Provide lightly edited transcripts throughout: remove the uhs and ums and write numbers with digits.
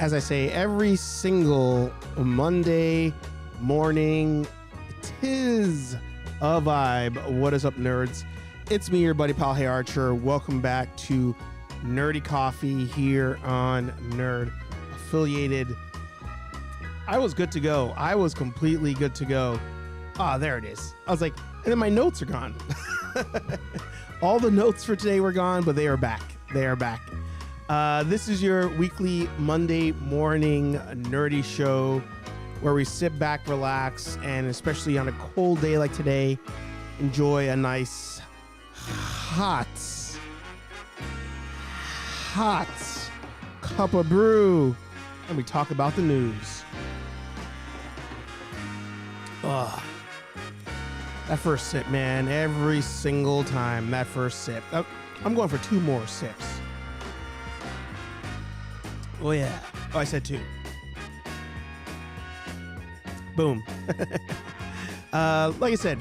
As I say, every single Monday morning, 'tis a vibe. What is up, nerds? It's me, your buddy pal, Hey Archer. Welcome back to Nerdy Coffee here on Nerd Affiliated. I was good to go. I was completely good to go. Ah, there it is. I was like, and then my notes are gone. All the notes for today were gone, but they are back. They are back. This is your weekly Monday morning nerdy show where we sit back, relax, and especially on a cold day like today, enjoy a nice hot cup of brew, and we talk about the news. Ugh. That first sip, man, every single time, that first sip. I'm going for 2 more sips. Oh, yeah. Oh, I said 2. Boom. Like I said,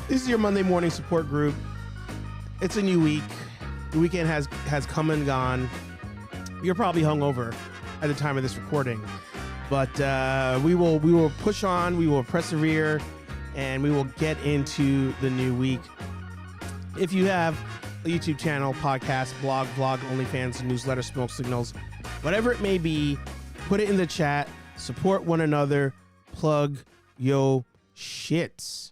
this is your Monday morning support group. It's a new week. The weekend has come and gone. You're probably hungover at the time of this recording. But we will push on. We will persevere. And we will get into the new week. If you have a YouTube channel, podcast, blog, vlog, OnlyFans, newsletter, smoke signals, whatever it may be, put it in the chat. Support one another. Plug yo shits.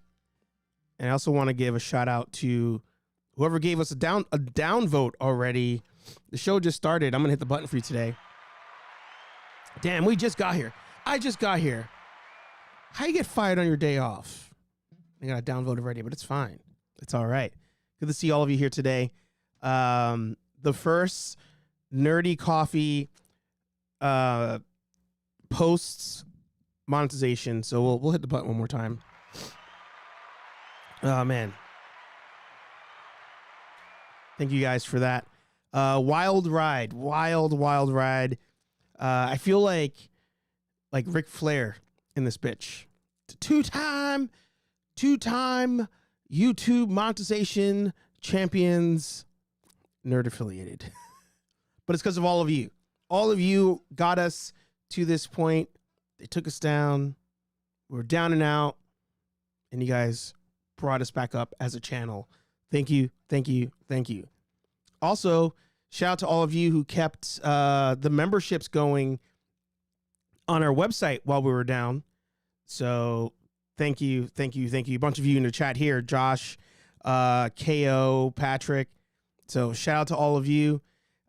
And I also want to give a shout out to whoever gave us a down vote already. The show just started. I'm gonna hit the button for you today. Damn, we just got here. I just got here. How you get fired on your day off? I got a downvote already, but it's fine. It's all right. Good to see all of you here today. The first Nerdy Coffee posts monetization. So we'll hit the button one more time. Oh man. Thank you guys for that. Wild ride. Wild ride. I feel like Ric Flair in this bitch. Two-time YouTube monetization champions, Nerd Affiliated. But it's because of all of you. All of you got us to this point. They took us down. We were down and out. And you guys brought us back up as a channel. Thank you. Thank you. Thank you. Also, shout out to all of you who kept the memberships going on our website while we were down. So thank you. A bunch of you in the chat here, Josh, KO, Patrick. So shout out to all of you.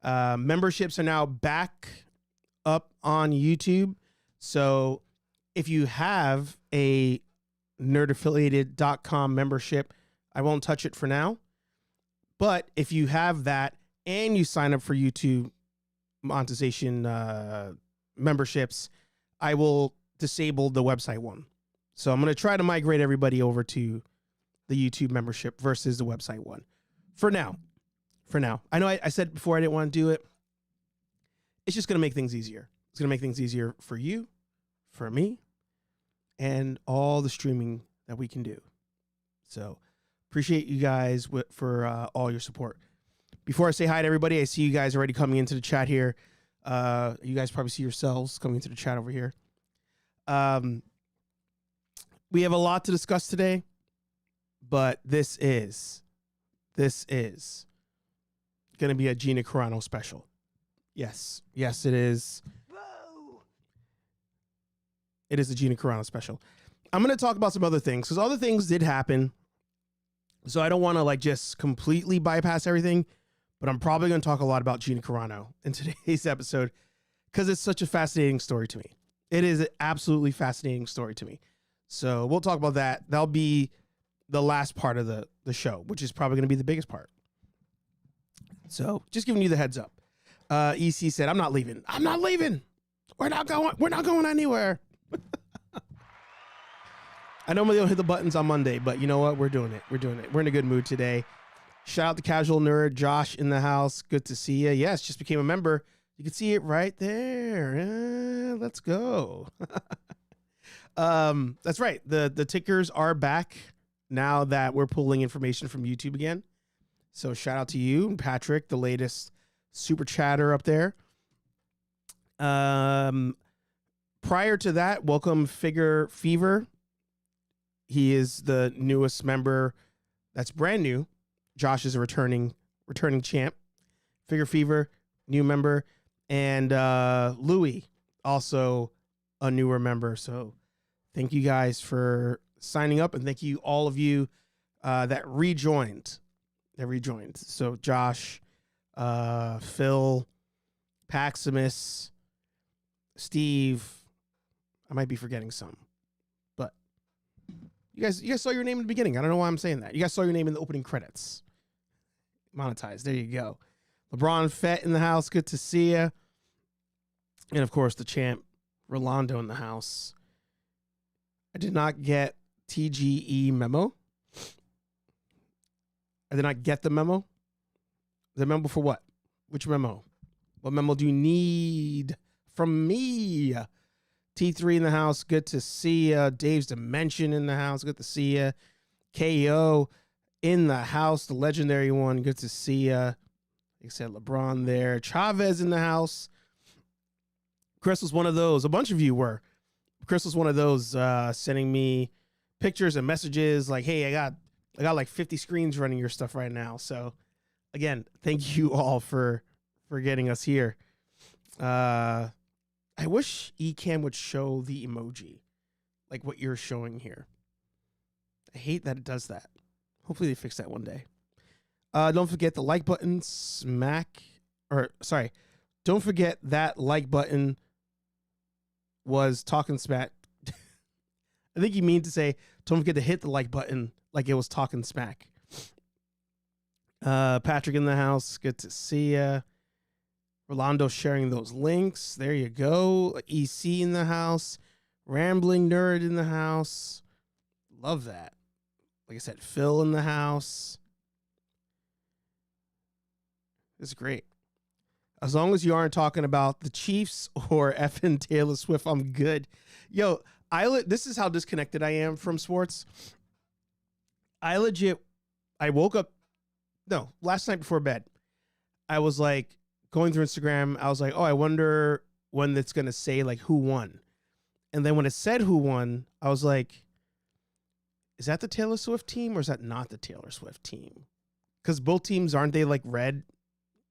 Memberships are now back up on YouTube. So if you have a nerdaffiliated.com membership, I won't touch it for now. But if you have that and you sign up for YouTube monetization memberships, I will disable the website one. So I'm going to try to migrate everybody over to the YouTube membership versus the website one. For now. I know I said before I didn't want to do it. It's just going to make things easier. It's going to make things easier for you, for me, and all the streaming that we can do. So appreciate you guys for all your support. Before I say hi to everybody, I see you guys already coming into the chat here. You guys probably see yourselves coming into the chat over here. We have a lot to discuss today, but this is going to be a Gina Carano special. Yes, it is. Whoa. It is a Gina Carano special. I'm going to talk about some other things because other things did happen. So I don't want to like just completely bypass everything, but I'm probably going to talk a lot about Gina Carano in today's episode because it's such a fascinating story to me. It is an absolutely fascinating story to me. So we'll talk about that. That'll be the last part of the show, which is probably going to be the biggest part. So just giving you the heads up. EC said, I'm not leaving. We're not going anywhere. I normally don't hit the buttons on Monday, but you know what? We're doing it. We're in a good mood today. Shout out to Casual Nerd, Josh in the house. Good to see you. Yes, just became a member. You can see it right there. Let's go. That's right. The tickers are back now that we're pulling information from YouTube again. So shout out to you, Patrick, the latest super chatter up there. Prior to that, welcome Figure Fever. He is the newest member that's brand new. Josh is a returning champ. Figure Fever, new member. And Louie, also a newer member. So thank you guys for signing up. And thank you all of you that rejoined. So Josh, Phil, Paximus, Steve. I might be forgetting some. You guys saw your name in the beginning. I don't know why I'm saying that. You guys saw your name in the opening credits. Monetized. There you go. LeBron Fett in the house. Good to see you. And, of course, the champ, Rolando in the house. I did not get TGE memo. I did not get the memo. The memo for what? Which memo? What memo do you need from me? T3 in the house, good to see ya. Dave's Dimension in the house, good to see ya. KO in the house, the legendary one, good to see ya. Like I said, LeBron there. Chavez in the house. Chris was one of those. A bunch of you were. Chris was one of those sending me pictures and messages like, hey, I got like 50 screens running your stuff right now. So again, thank you all for getting us here. I wish Ecamm would show the emoji, like what you're showing here. I hate that it does that. Hopefully they fix that one day. Don't forget the like button, don't forget that like button was talking smack. I think you mean to say, don't forget to hit the like button like it was talking smack. Patrick in the house, good to see ya. Rolando sharing those links. There you go. EC in the house. Rambling Nerd in the house. Love that. Like I said, Phil in the house. It's great. As long as you aren't talking about the Chiefs or effing Taylor Swift, I'm good. Yo, this is how disconnected I am from sports. I woke up, last night before bed, I was like, going through Instagram, I was like, oh, I wonder when it's going to say like who won. And then when it said who won, I was like, is that the Taylor Swift team or is that not the Taylor Swift team? Because both teams, aren't they like red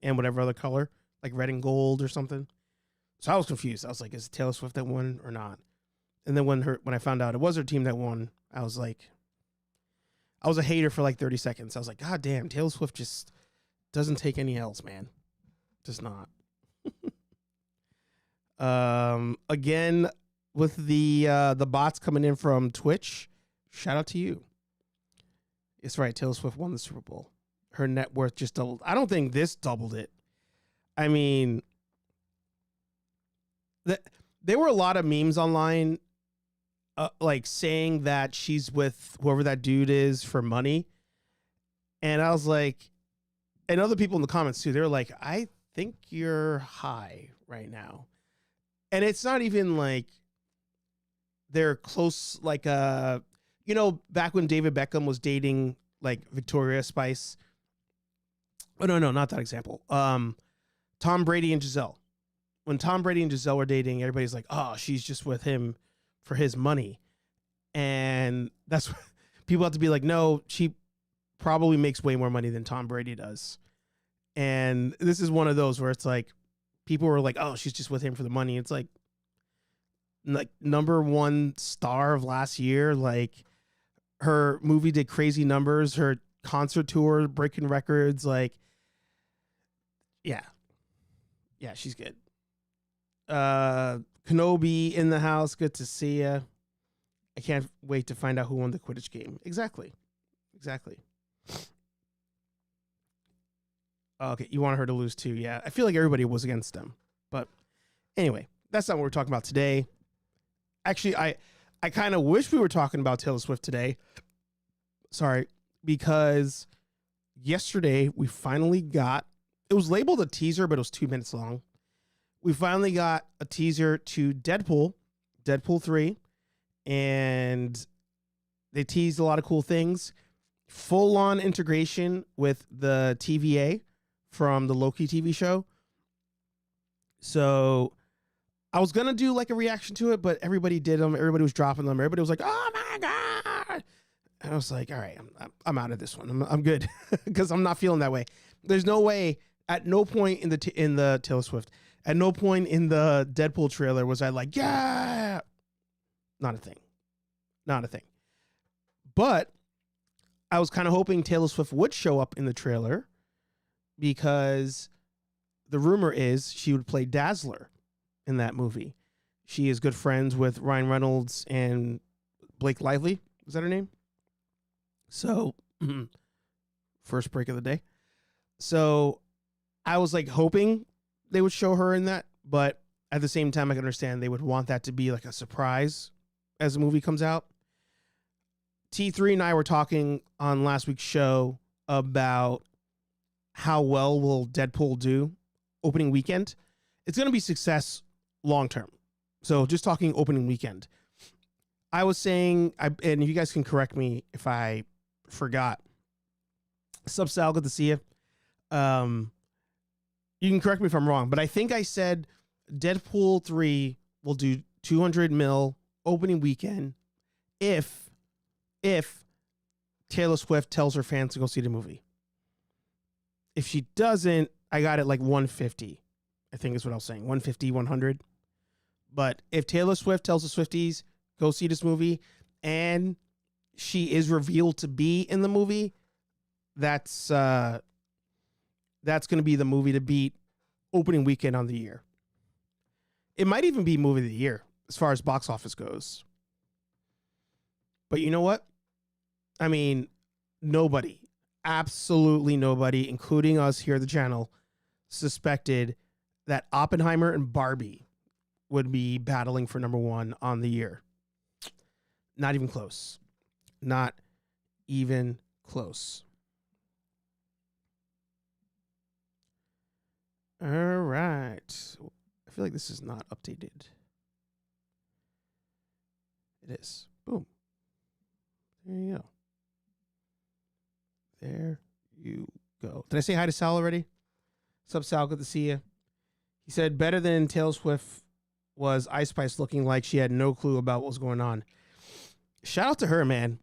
and whatever other color, like red and gold or something? So I was confused. I was like, is it Taylor Swift that won or not? And then when I found out it was her team that won, I was like, I was a hater for like 30 seconds. I was like, God damn, Taylor Swift just doesn't take any L's, man. Does not. Again, with the bots coming in from Twitch, shout out to you. It's right. Taylor Swift won the Super Bowl. Her net worth just doubled. I don't think this doubled it. I mean, there were a lot of memes online, like saying that she's with whoever that dude is for money. And I was like, and other people in the comments too, they're like, I think you're high right now. And it's not even like they're close, like back when David Beckham was dating like Victoria Spice. Oh no, not that example. Tom Brady and Giselle. When Tom Brady and Giselle were dating, everybody's like, oh, she's just with him for his money. And that's people have to be like, no, she probably makes way more money than Tom Brady does. And this is one of those where it's like people were like, oh, she's just with him for the money. It's like number one star of last year. Like her movie did crazy numbers, her concert tour breaking records. Like, yeah, she's good. Kenobi in the house. Good to see ya. I can't wait to find out who won the Quidditch game. Exactly. Okay, you want her to lose too. Yeah, I feel like everybody was against them. But anyway, that's not what we're talking about today. Actually, I kind of wish we were talking about Taylor Swift today. Sorry, because yesterday we finally got, it was labeled a teaser, but it was 2 minutes long. We finally got a teaser to Deadpool 3, and they teased a lot of cool things. Full-on integration with the TVA from the Loki TV show. So I was going to do like a reaction to it, but everybody did them. Everybody was dropping them. Everybody was like, oh my God. And I was like, all right, I'm out of this one. I'm good because I'm not feeling that way. There's no way, at no point in the Taylor Swift, at no point in the Deadpool trailer was I like, yeah, not a thing. But I was kind of hoping Taylor Swift would show up in the trailer because the rumor is she would play Dazzler in that movie. She is good friends with Ryan Reynolds and Blake Lively. Is that her name? So, first break of the day. So I was like hoping they would show her in that, but at the same time, I can understand they would want that to be like a surprise as the movie comes out. T3 and I were talking on last week's show about how well will Deadpool do opening weekend. It's going to be success long term. So just talking opening weekend. I was saying, and you guys can correct me if I forgot. Sub Sal, good to see you. You can correct me if I'm wrong, but I think I said Deadpool 3 will do 200 mil opening weekend if Taylor Swift tells her fans to go see the movie. If she doesn't, I got it like 150. I think is what I was saying. 150, 100. But if Taylor Swift tells the Swifties, go see this movie, and she is revealed to be in the movie, that's going to be the movie to beat opening weekend on the year. It might even be movie of the year as far as box office goes. But you know what? I mean, nobody, absolutely nobody, including us here at the channel, suspected that Oppenheimer and Barbie would be battling for number one on the year. Not even close. Not even close. All right. I feel like this is not updated. It is. Boom. There you go. There you go. Did I say hi to Sal already? What's up, Sal? Good to see you. He said, better than Taylor Swift was Ice Spice looking like she had no clue about what was going on. Shout out to her, man.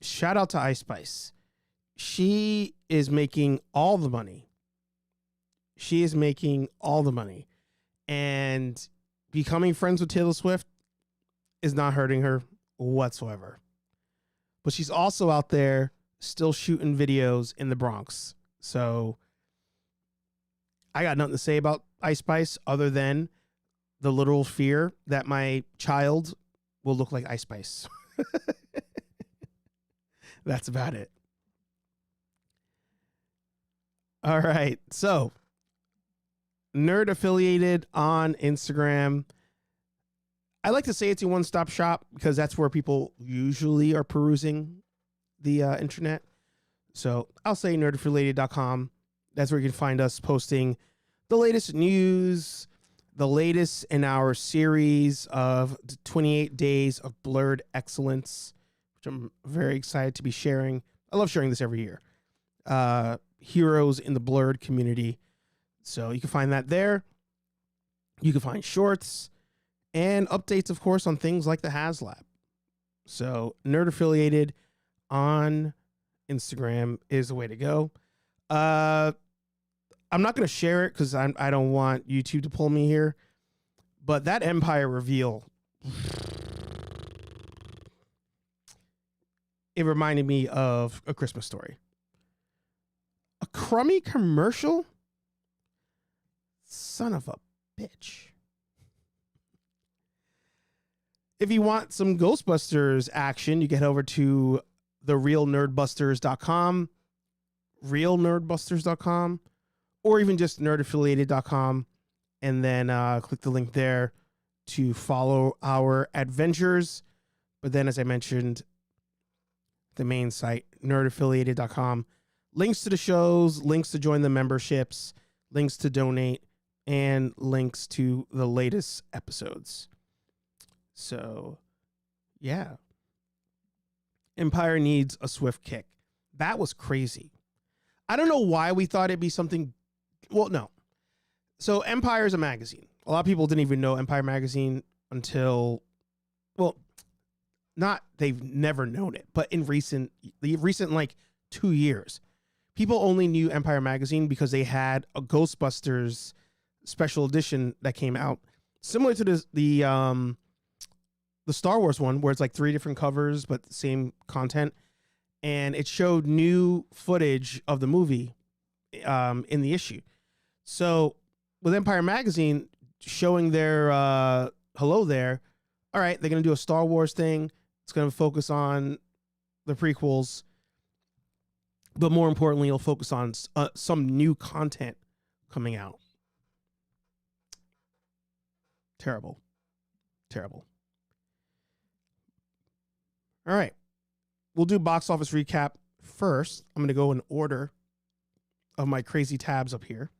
Shout out to Ice Spice. She is making all the money. She is making all the money. And becoming friends with Taylor Swift is not hurting her whatsoever. But she's also out there still shooting videos in the Bronx. So I got nothing to say about Ice Spice other than the literal fear that my child will look like Ice Spice. That's about it. All right. So Nerd Affiliated on Instagram. I like to say it's a one-stop shop because that's where people usually are perusing the internet. So I'll say nerdaffiliated.com. That's where you can find us posting the latest news, the latest in our series of 28 days of blurred excellence, which I'm very excited to be sharing. I love sharing this every year. Heroes in the blurred community. So you can find that there. You can find shorts and updates, of course, on things like the Haslab. So Nerd Affiliated on Instagram is the way to go. I'm not going to share it because I don't want YouTube to pull me here. But that Empire reveal, it reminded me of A Christmas Story. A crummy commercial? Son of a bitch. If you want some Ghostbusters action, you get over to therealnerdbusters.com, realnerdbusters.com, or even just nerdaffiliated.com, and then click the link there to follow our adventures. But then, as I mentioned, the main site, nerdaffiliated.com, links to the shows, links to join the memberships, links to donate, and links to the latest episodes. So, yeah. Empire needs a swift kick. That was crazy. I don't know why we thought it'd be something. Well, no. So Empire is a magazine. A lot of people didn't even know Empire magazine until, well, not they've never known it, but in the recent like 2 years, people only knew Empire magazine because they had a Ghostbusters special edition that came out, similar to the Star Wars one, where it's like 3 different covers but the same content, and it showed new footage of the movie in the issue. So with Empire magazine showing their hello there, all right, they're going to do a Star Wars thing. It's going to focus on the prequels, but more importantly, it'll focus on some new content coming out. Terrible. All right. We'll do box office recap first. I'm going to go in order of my crazy tabs up here.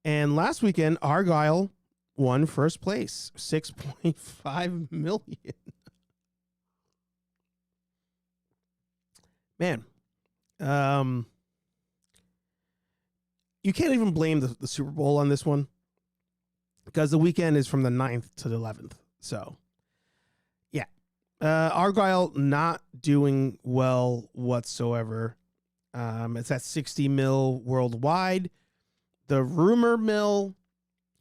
And last weekend, Argyle won first place, $6.5 million. Man, you can't even blame the Super Bowl on this one, because the weekend is from the 9th to the 11th. So, yeah. Argyle not doing well whatsoever. It's at 60 mil worldwide. The rumor mill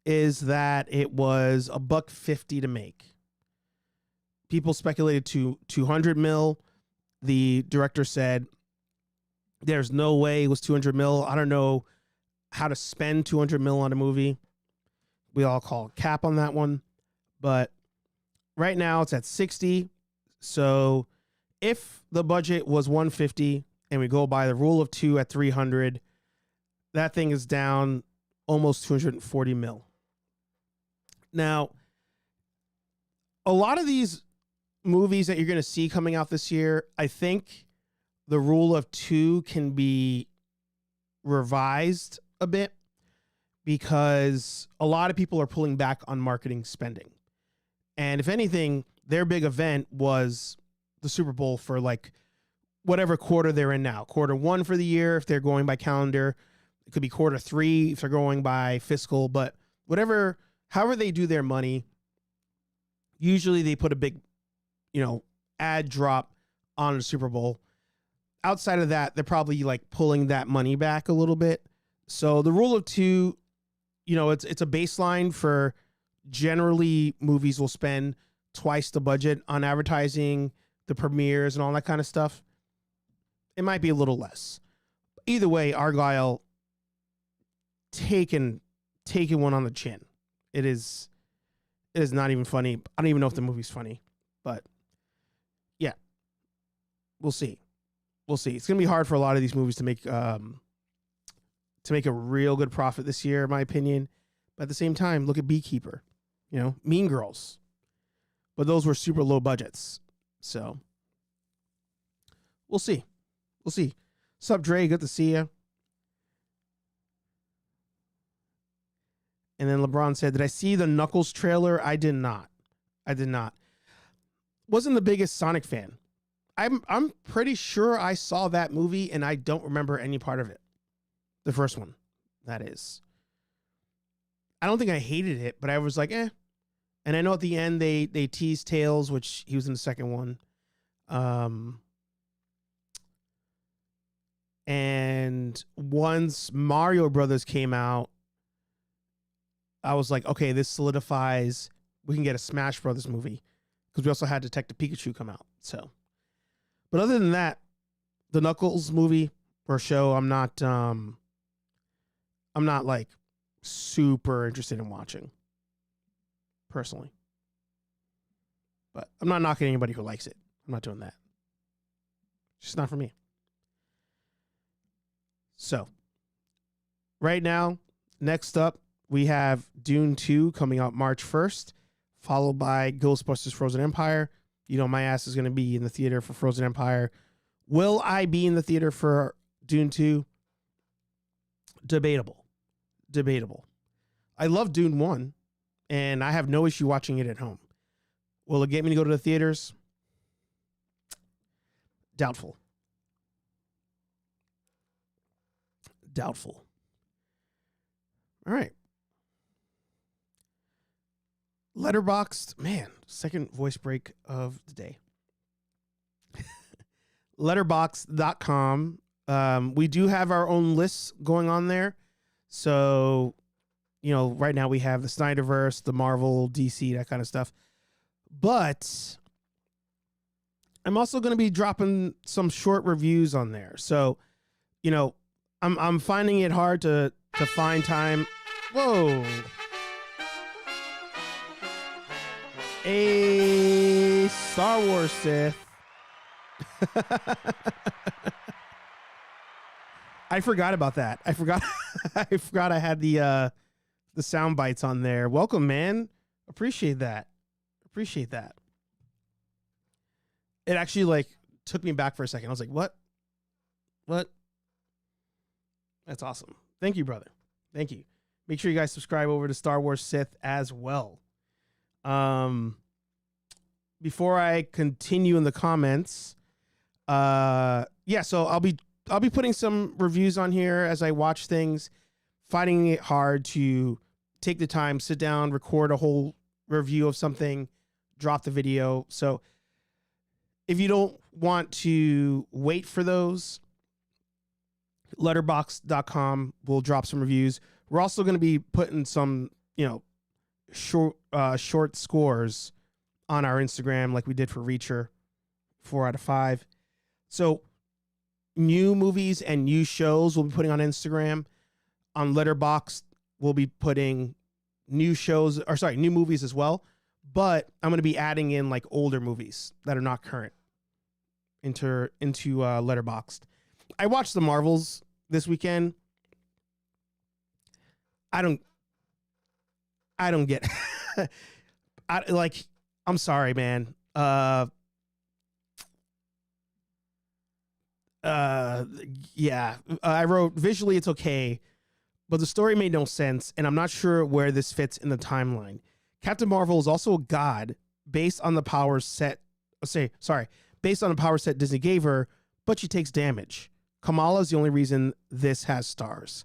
is that it was $150 to make. People speculated to 200 mil. The director said there's no way it was 200 mil. I don't know how to spend 200 mil on a movie. We all call it cap on that one. But right now it's at 60. So if the budget was 150 and we go by the rule of 2 at 300, that thing is down almost 240 mil. Now, a lot of these movies that you're going to see coming out this year, I think the rule of 2 can be revised a bit, because a lot of people are pulling back on marketing spending. And if anything, their big event was the Super Bowl for like whatever quarter they're in now. Quarter 1 for the year, if they're going by calendar. It could be quarter 3 if they're going by fiscal. But however they do their money, usually they put a big, ad drop on the Super Bowl. Outside of that, they're probably like pulling that money back a little bit. So the rule of 2, it's a baseline for generally movies will spend twice the budget on advertising, the premieres and all that kind of stuff. It might be a little less. Either way, Argyle taking one on the chin. It is not even funny. I don't even know if the movie's funny, but yeah, we'll see. It's going to be hard for a lot of these movies to make a real good profit this year, in my opinion. But at the same time, look at Beekeeper, Mean Girls. But those were super low budgets. So we'll see. Sup, Dre? Good to see you. And then LeBron said, did I see the Knuckles trailer? I did not. Wasn't the biggest Sonic fan. I'm pretty sure I saw that movie and I don't remember any part of it. The first one, that is. I don't think I hated it, but I was like, eh. And I know at the end they teased Tails, which he was in the second one. And once Mario Brothers came out, I was like, okay, this solidifies. We can get a Smash Brothers movie, because we also had Detective Pikachu come out. So, but other than that, the Knuckles movie or show, I'm not like super interested in watching personally. But I'm not knocking anybody who likes it. I'm not doing that. It's just not for me. So, right now, next up, we have Dune 2 coming out March 1st, followed by Ghostbusters Frozen Empire. You know, my ass is going to be in the theater for Frozen Empire. Will I be in the theater for Dune 2? Debatable. I love Dune 1, and I have no issue watching it at home. Will it get me to go to the theaters? Doubtful. All right. Letterboxd, man, second voice break of the day. Letterboxd.com. We do have our own lists going on there. So, you know, right now we have the Snyderverse, the Marvel, DC, that kind of stuff. But I'm also going to be dropping some short reviews on there. So, you know, I'm finding it hard to find time. Whoa. A Star Wars Sith. I forgot about that. I forgot I had the sound bites on there. Welcome, man. Appreciate that. It actually like took me back for a second. I was like, what? That's awesome. Thank you, brother. Thank you. Make sure you guys subscribe over to Star Wars Sith as well. Before I continue in the comments, so I'll be putting some reviews on here as I watch things, finding it hard to take the time, sit down, record a whole review of something, drop the video. So if you don't want to wait for those, letterboxd.com will drop some reviews. We're also going to be putting some, you know, short scores on our Instagram like we did for Reacher, 4 out of 5. So new movies and new shows we'll be putting on Instagram. On Letterboxd, we'll be putting new movies as well. But I'm going to be adding in like older movies that are not current into Letterboxd. I watched the Marvels this weekend. I don't get I'm sorry, man. I wrote visually it's okay, but the story made no sense, and I'm not sure where this fits in the timeline. Captain Marvel is also a god based on the power set Disney gave her, but she takes damage. Kamala is the only reason this has stars.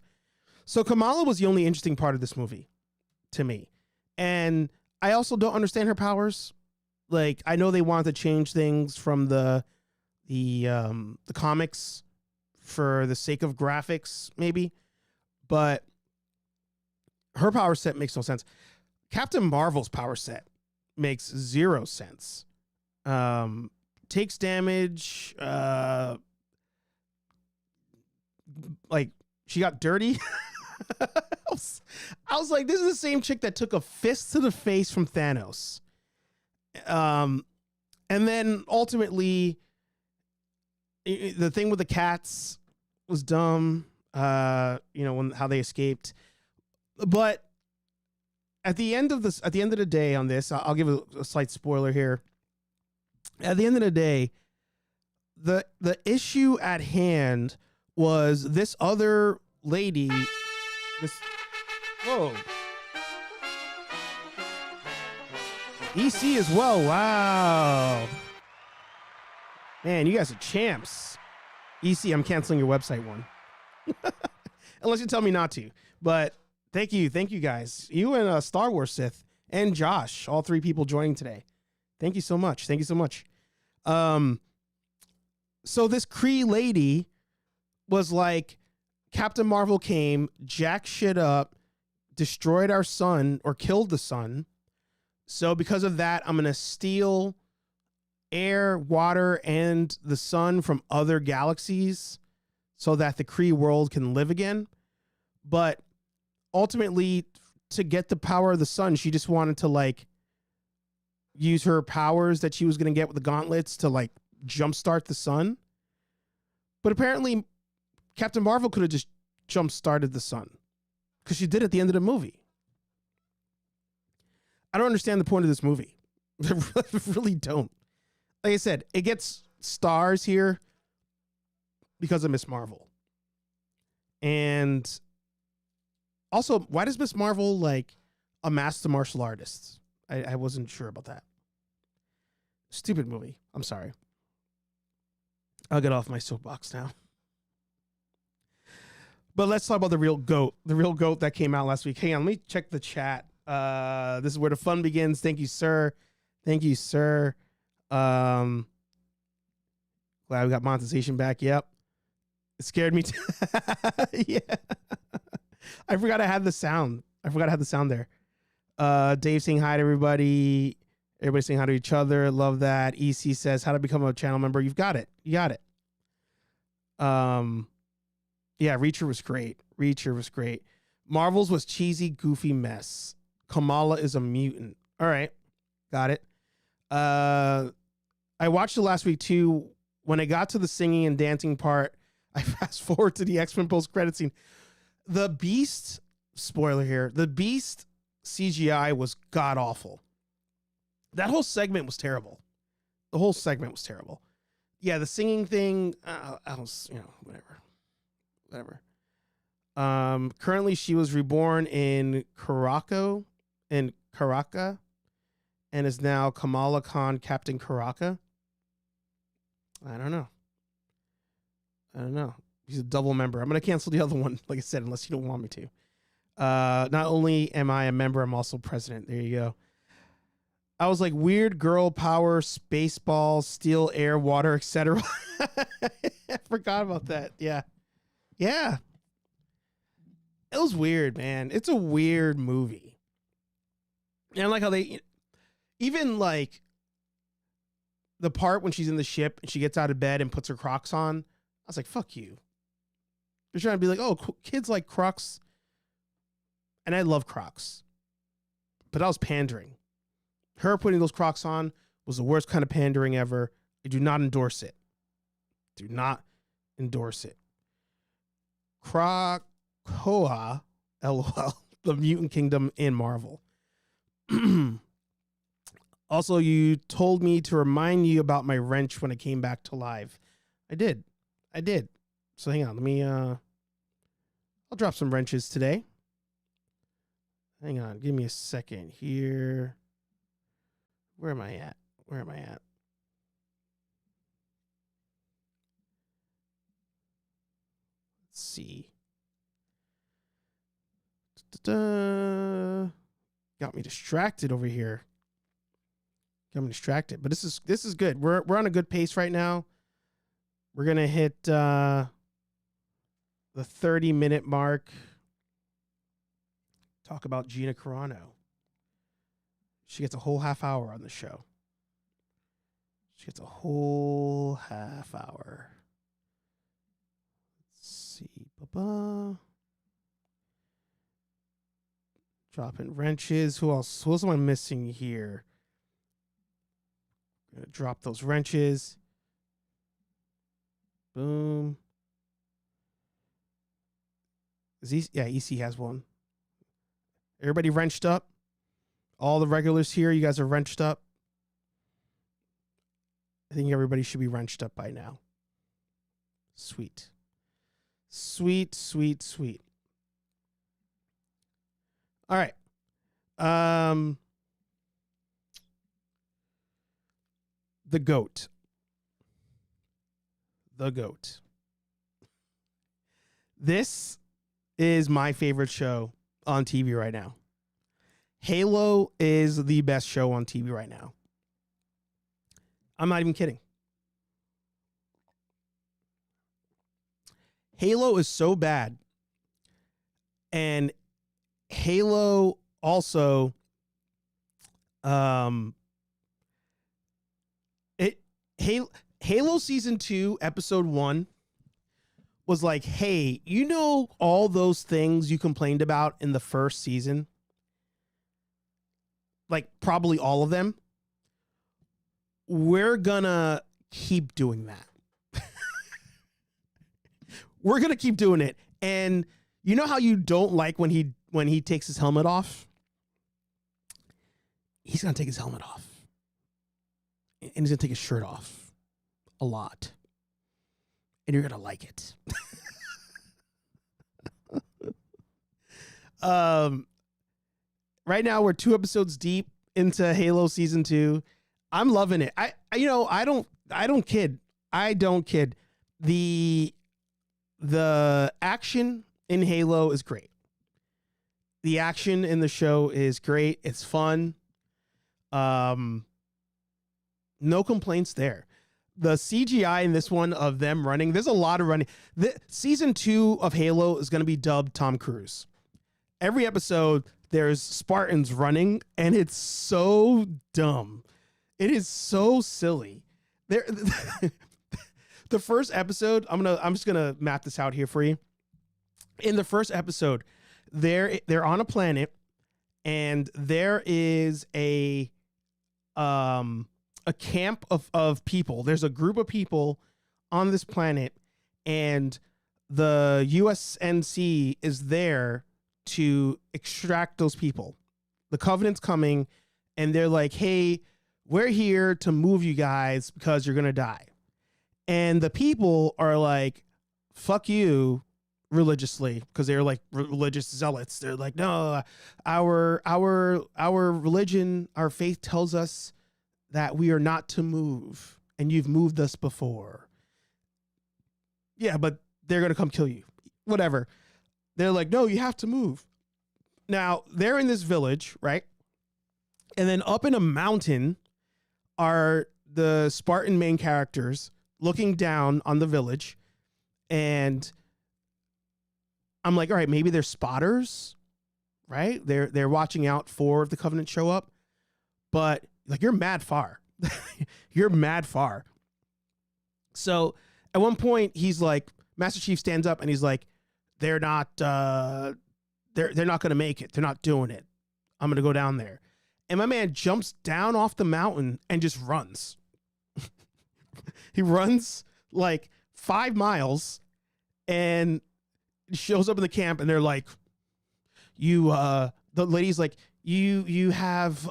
So Kamala was the only interesting part of this movie to me. And I also don't understand her powers. Like, I know they wanted to change things from the comics for the sake of graphics, maybe, but her power set makes no sense. Captain Marvel's power set makes zero sense. Takes damage. Like, she got dirty. I was like, this is the same chick that took a fist to the face from Thanos. And then ultimately, the thing with the cats was dumb. How they escaped. But at the end of the day on this, I'll give a slight spoiler here. At the end of the day, the issue at hand was this other lady. Whoa. EC as well. Wow. Man, you guys are champs. EC, I'm canceling your website one. Unless you tell me not to. But thank you guys. You and Star Wars Sith and Josh, all 3 people joining today. Thank you so much. So this Kree lady was like, Captain Marvel came, jacked shit up, destroyed our sun or killed the sun. So because of that, I'm going to steal air, water, and the sun from other galaxies so that the Kree world can live again. But ultimately, to get the power of the sun, she just wanted to like use her powers that she was going to get with the gauntlets to like jumpstart the sun. But apparently Captain Marvel could have just jump-started the sun because she did at the end of the movie. I don't understand the point of this movie. I really don't. Like I said, it gets stars here because of Miss Marvel. And also, why does Miss Marvel like amass the martial artists? I wasn't sure about that. Stupid movie. I'm sorry. I'll get off my soapbox now. But let's talk about the real GOAT. The real GOAT that came out last week. Hang on, let me check the chat. This is where the fun begins. Thank you, sir. Thank you, sir. Glad we got monetization back. Yep. It scared me too. Yeah. I forgot I had the sound. There. Dave saying hi to everybody. Everybody saying hi to each other. Love that. EC says, how to become a channel member. You've got it. You got it. Yeah, Reacher was great. Marvel's was cheesy, goofy mess. Kamala is a mutant. All right. Got it. I watched it last week too. When I got to the singing and dancing part, I fast forward to the X-Men post-credit scene. The Beast, spoiler here, the Beast CGI was god-awful. That whole segment was terrible. Yeah, the singing thing, I don't, whatever. Currently, she was reborn in Caraka, and is now Kamala Khan, Captain Caraka. I don't know. He's a double member. I'm going to cancel the other one, like I said, unless you don't want me to. Not only am I a member, I'm also president. There you go. I was like, weird girl power, space balls, steel, air, water, etc. I forgot about that. Yeah. It was weird, man. It's a weird movie. And I like how they, even like the part when she's in the ship and she gets out of bed and puts her Crocs on. I was like, fuck you. They're trying to be like, oh, kids like Crocs. And I love Crocs. But I was pandering. Her putting those Crocs on was the worst kind of pandering ever. I do not endorse it. Krakoa, LOL, the Mutant Kingdom in Marvel. Also, you told me to remind you about my wrench when I came back to live. I did. So hang on, let me, I'll drop some wrenches today. Hang on, give me a second here. Where am I at? Let's see. Got me distracted over here. But this is good. We're on a good pace right now. We're gonna hit the 30-minute mark. Talk about Gina Carano. She gets a whole half hour on the show. Let's see. Dropping wrenches. Who else? Who else am I missing here? Gonna drop those wrenches. Boom. EC has one. Everybody wrenched up. All the regulars here, you guys are wrenched up. I think everybody should be wrenched up by now. Sweet. All right. The GOAT. This is my favorite show on TV right now. Halo is the best show on TV right now. I'm not even kidding. Halo is so bad, and Halo also Halo season 2 episode 1 was like, hey, you know all those things you complained about in the first season, like probably all of them, we're gonna keep doing that. We're gonna keep doing it. And you know how you don't like when he takes his helmet off? He's gonna take his helmet off. And he's gonna take his shirt off a lot. And you're gonna like it. Right now we're 2 episodes deep into Halo season 2. I'm loving it. I don't kid. The action in Halo is great. The action in the show is great. It's fun. No complaints there. The CGI in this one of them running, there's a lot of running. The season 2 of Halo is going to be dubbed Tom Cruise. Every episode there's Spartans running, and it's so dumb. It is so silly. There, the first episode, I'm just gonna map this out here for you. In the first episode, they're on a planet, and there is a camp of people. There's a group of people on this planet, and the USNC is there to extract those people. The Covenant's coming, and they're like, hey, we're here to move you guys because you're gonna die. And the people are like, fuck you, religiously, because they're like religious zealots. They're like, no, our religion, our faith tells us that we are not to move, and you've moved us before. Yeah, but they're gonna come kill you. Whatever. They're like, no, you have to move. Now they're in this village, right? And then up in a mountain are the Spartan main characters looking down on the village. And I'm like, all right, maybe they're spotters, right? They're watching out for if the Covenant show up. But like, you're mad far. You're mad far. So at one point he's like, Master Chief stands up and he's like, they're not going to make it. They're not doing it. I'm going to go down there. And my man jumps down off the mountain and just runs. He runs like 5 miles and shows up in the camp, and they're like, the lady's like, you have,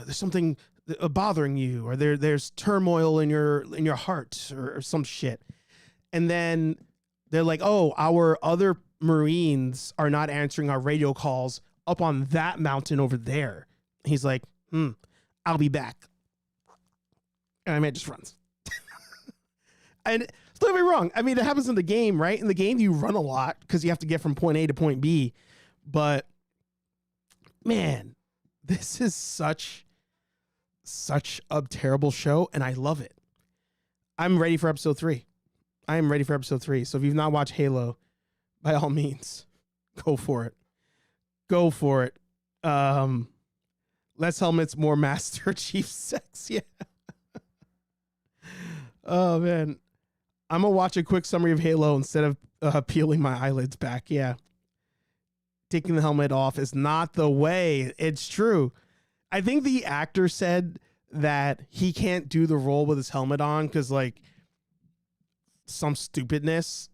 there's something bothering you, or there's turmoil in your heart or some shit. And then they're like, oh, our other Marines are not answering our radio calls up on that mountain over there. He's like, I'll be back. And my man just runs. And don't get me wrong. I mean, it happens in the game, right? In the game, you run a lot because you have to get from point A to point B. But man, this is such a terrible show, and I love it. I'm ready for episode 3. I am ready for episode 3. So if you've not watched Halo, by all means, go for it. Go for it. Less helmets, more Master Chief sex. Yeah. Oh man, I'm gonna watch a quick summary of Halo instead of peeling my eyelids back. Yeah. Taking the helmet off is not the way. It's true. I think the actor said that he can't do the role with his helmet on because like some stupidness.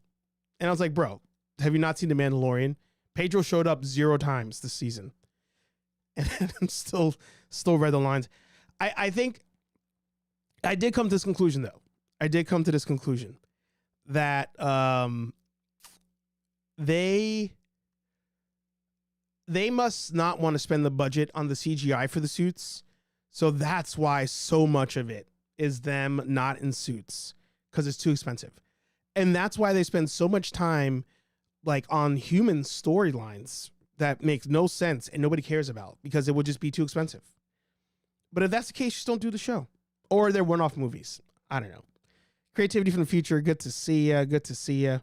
And I was like, bro, have you not seen The Mandalorian? Pedro showed up 0 times this season. And I'm still read the lines. I think I did come to this conclusion, though. I did come to this conclusion that they must not want to spend the budget on the CGI for the suits. So that's why so much of it is them not in suits, because it's too expensive. And that's why they spend so much time like on human storylines that makes no sense and nobody cares about because it would just be too expensive. But if that's the case, just don't do the show. Or they're one-off movies. I don't know. Creativity from the future. Good to see ya. Good to see ya.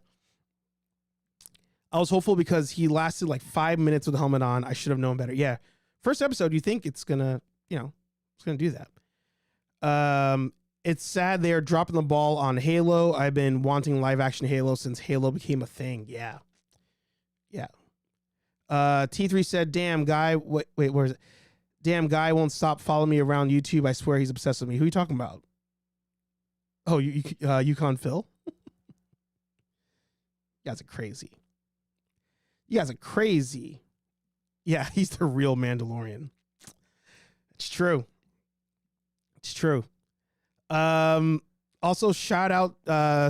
I was hopeful because he lasted like 5 minutes with the helmet on. I should have known better. Yeah. First episode, you think it's gonna, it's gonna do that. It's sad they are dropping the ball on Halo. I've been wanting live action Halo since Halo became a thing. Yeah. Yeah. T3 said, damn guy. Wait, where is it? Damn guy won't stop following me around YouTube. I swear he's obsessed with me. Who are you talking about? Oh, Yukon Phil? You guys are crazy. You guys are crazy. Yeah, he's the real Mandalorian. It's true. It's true. Also, shout out.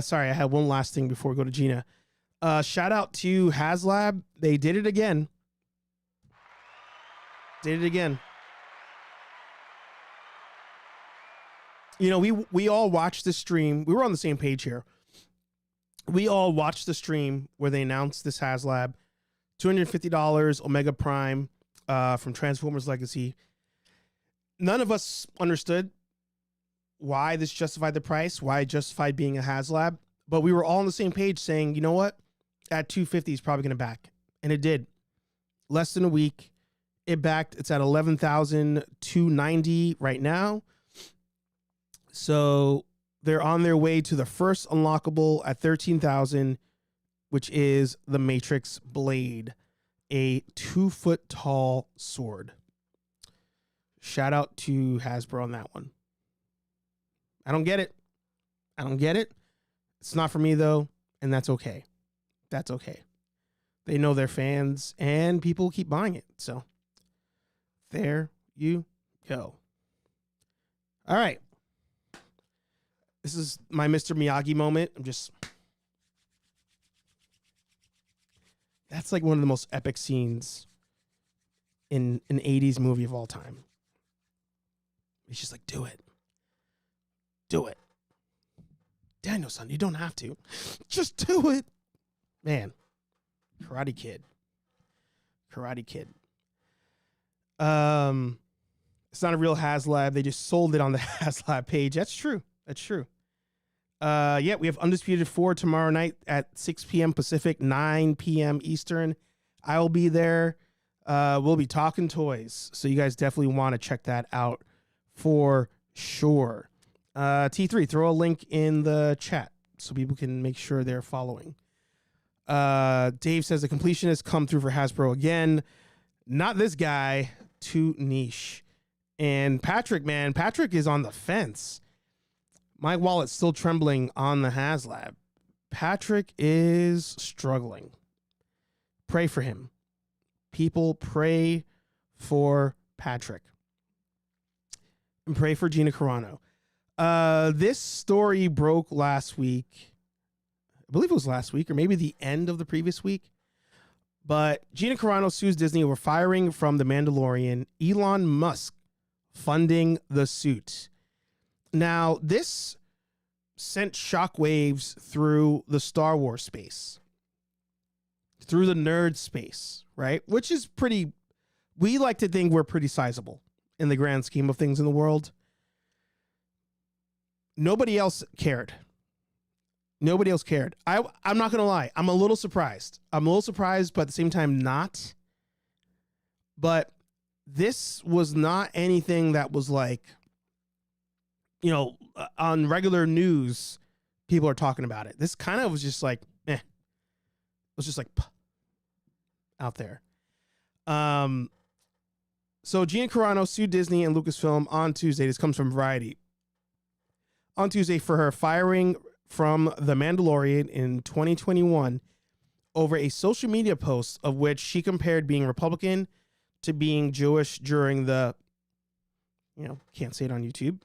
Sorry, I had one last thing before we go to Gina. Shout out to Haslab. They did it again. Did it again. We all watched the stream. We were on the same page here. We all watched the stream where they announced this Haslab. $250 Omega Prime from Transformers Legacy. None of us understood why this justified the price, why it justified being a Haslab, but we were all on the same page saying, you know what? At $250 is probably going to back. And it did. Less than a week. It backed. It's at $11,290 right now. So they're on their way to the first unlockable at $13,000, which is the Matrix Blade, a 2-foot tall sword. Shout out to Hasbro on that one. I don't get it. It's not for me though, and that's okay. That's okay. They know they're fans, and people keep buying it. So there you go. All right. This is my Mr. Miyagi moment. That's like one of the most epic scenes in an 80s movie of all time. He's just like, do it. Do it. Daniel-san, you don't have to. Just do it. Man. Karate Kid. It's not a real Haslab. They just sold it on the Haslab page. That's true. Yeah, we have Undisputed 4 tomorrow night at 6 p.m. Pacific, 9 p.m. Eastern. I will be there. We'll be talking toys. So you guys definitely want to check that out for sure. T3, throw a link in the chat so people can make sure they're following. Dave says the completionist come through for Hasbro again. Not this guy. Too niche. And Patrick is on the fence. My wallet's still trembling on the Haslab. Patrick is struggling. Pray for him. People, pray for Patrick. And pray for Gina Carano. This story broke last week. I believe it was last week or maybe the end of the previous week. But Gina Carano sues Disney over firing from The Mandalorian. Elon Musk funding the suit. Now, this sent shockwaves through the Star Wars space, through the nerd space, right? Which is pretty, we like to think we're pretty sizable in the grand scheme of things in the world. Nobody else cared. I'm not going to lie. I'm a little surprised, but at the same time, not. But this was not anything that was like, on regular news, people are talking about it. This kind of was just like, It was just like out there. So Gina Carano sued Disney and Lucasfilm on Tuesday. This comes from Variety. On Tuesday for her firing from The Mandalorian in 2021 over a social media post of which she compared being Republican to being Jewish during the, can't say it on YouTube.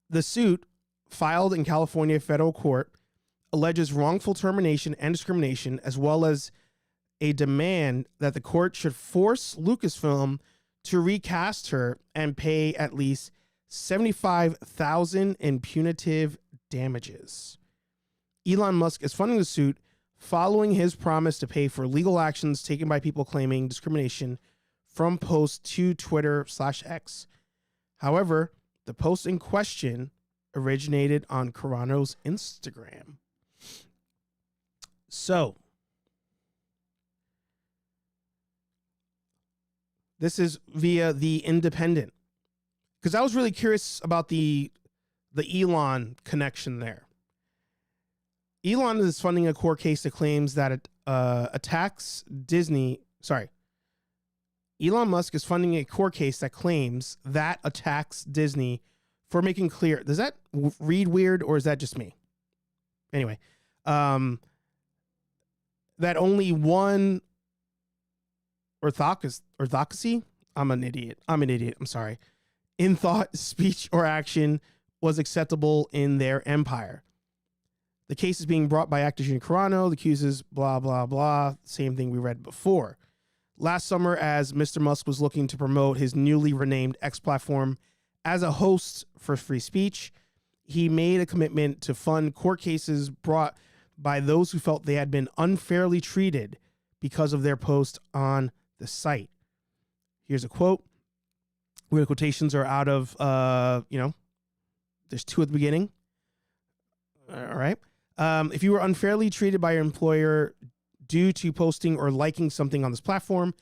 The suit, filed in California federal court, alleges wrongful termination and discrimination, as well as a demand that the court should force Lucasfilm to recast her and pay at least $75,000 in punitive damages. Elon Musk is funding the suit following his promise to pay for legal actions taken by people claiming discrimination from posts to Twitter/X. However, the post in question originated on Carano's Instagram. So, this is via The Independent. Because I was really curious about the Elon connection there. Elon is funding a court case that claims that it attacks Disney. Sorry. Elon Musk is funding a court case that claims that attacks Disney for making clear. Does that read weird, or is that just me? Anyway, that only one orthodoxy. I'm an idiot. I'm sorry. In thought, speech, or action was acceptable in their empire. The case is being brought by actor Gina Carano. The accuses blah, blah, blah. Same thing we read before. Last summer, as Mr. Musk was looking to promote his newly renamed X platform as a host for free speech, he made a commitment to fund court cases brought by those who felt they had been unfairly treated because of their post on the site. Here's a quote. Where the quotations are out of, there's two at the beginning. All right. If you were unfairly treated by your employer due to posting or liking something on this platform,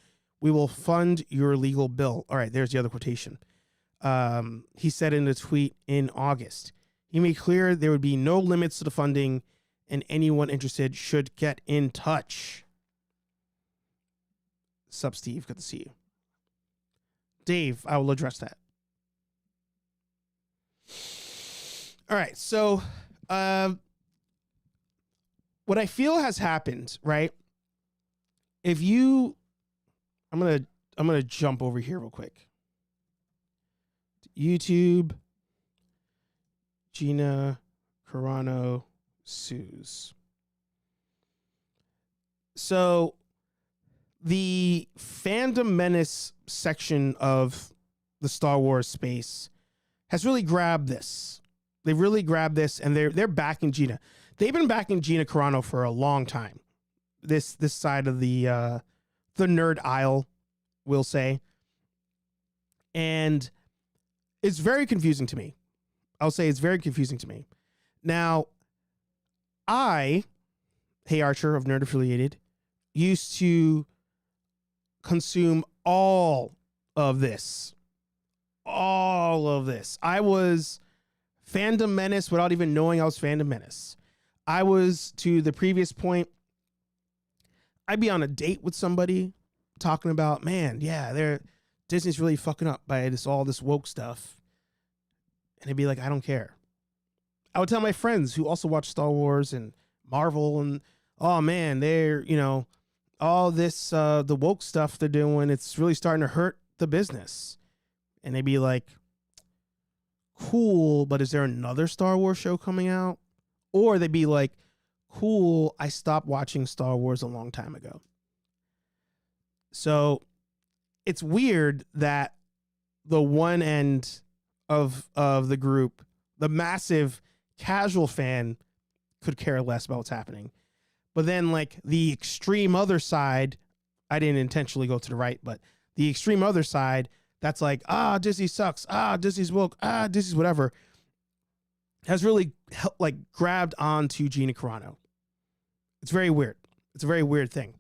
we will fund your legal bill. All right, there's the other quotation. He said in a tweet in August. He made clear there would be no limits to the funding and anyone interested should get in touch. Sup, Steve? Good to see you. Dave, I will address that. All right, so what I feel has happened, right? If you, I'm gonna jump over here real quick. YouTube, Gina Carano sues. So the fandom menace section of the Star Wars space has really grabbed this. They've really grabbed this, and they're backing Gina. They've been backing Gina Carano for a long time. This side of the nerd aisle, we'll say, and it's very confusing to me. I'll say it's very confusing to me. Now, Hey Archer of Nerd Affiliated, used to consume all of this. I was fandom menace without even knowing I was fandom menace. I was, to the previous point, I'd be on a date with somebody talking about, man, yeah, Disney's really fucking up by all this woke stuff. And they'd be like, I don't care. I would tell my friends who also watch Star Wars and Marvel and, oh man, they're, all this, the woke stuff they're doing, it's really starting to hurt the business. And they'd be like, cool, but is there another Star Wars show coming out? Or they'd be like, cool, I stopped watching Star Wars a long time ago. So it's weird that the one end of the group, the massive casual fan, could care less about what's happening. But then, like, the extreme other side, I didn't intentionally go to the right, but the extreme other side, that's like, Disney sucks, Disney's woke, Disney's whatever, has really grabbed onto Gina Carano. It's very weird. It's a very weird thing.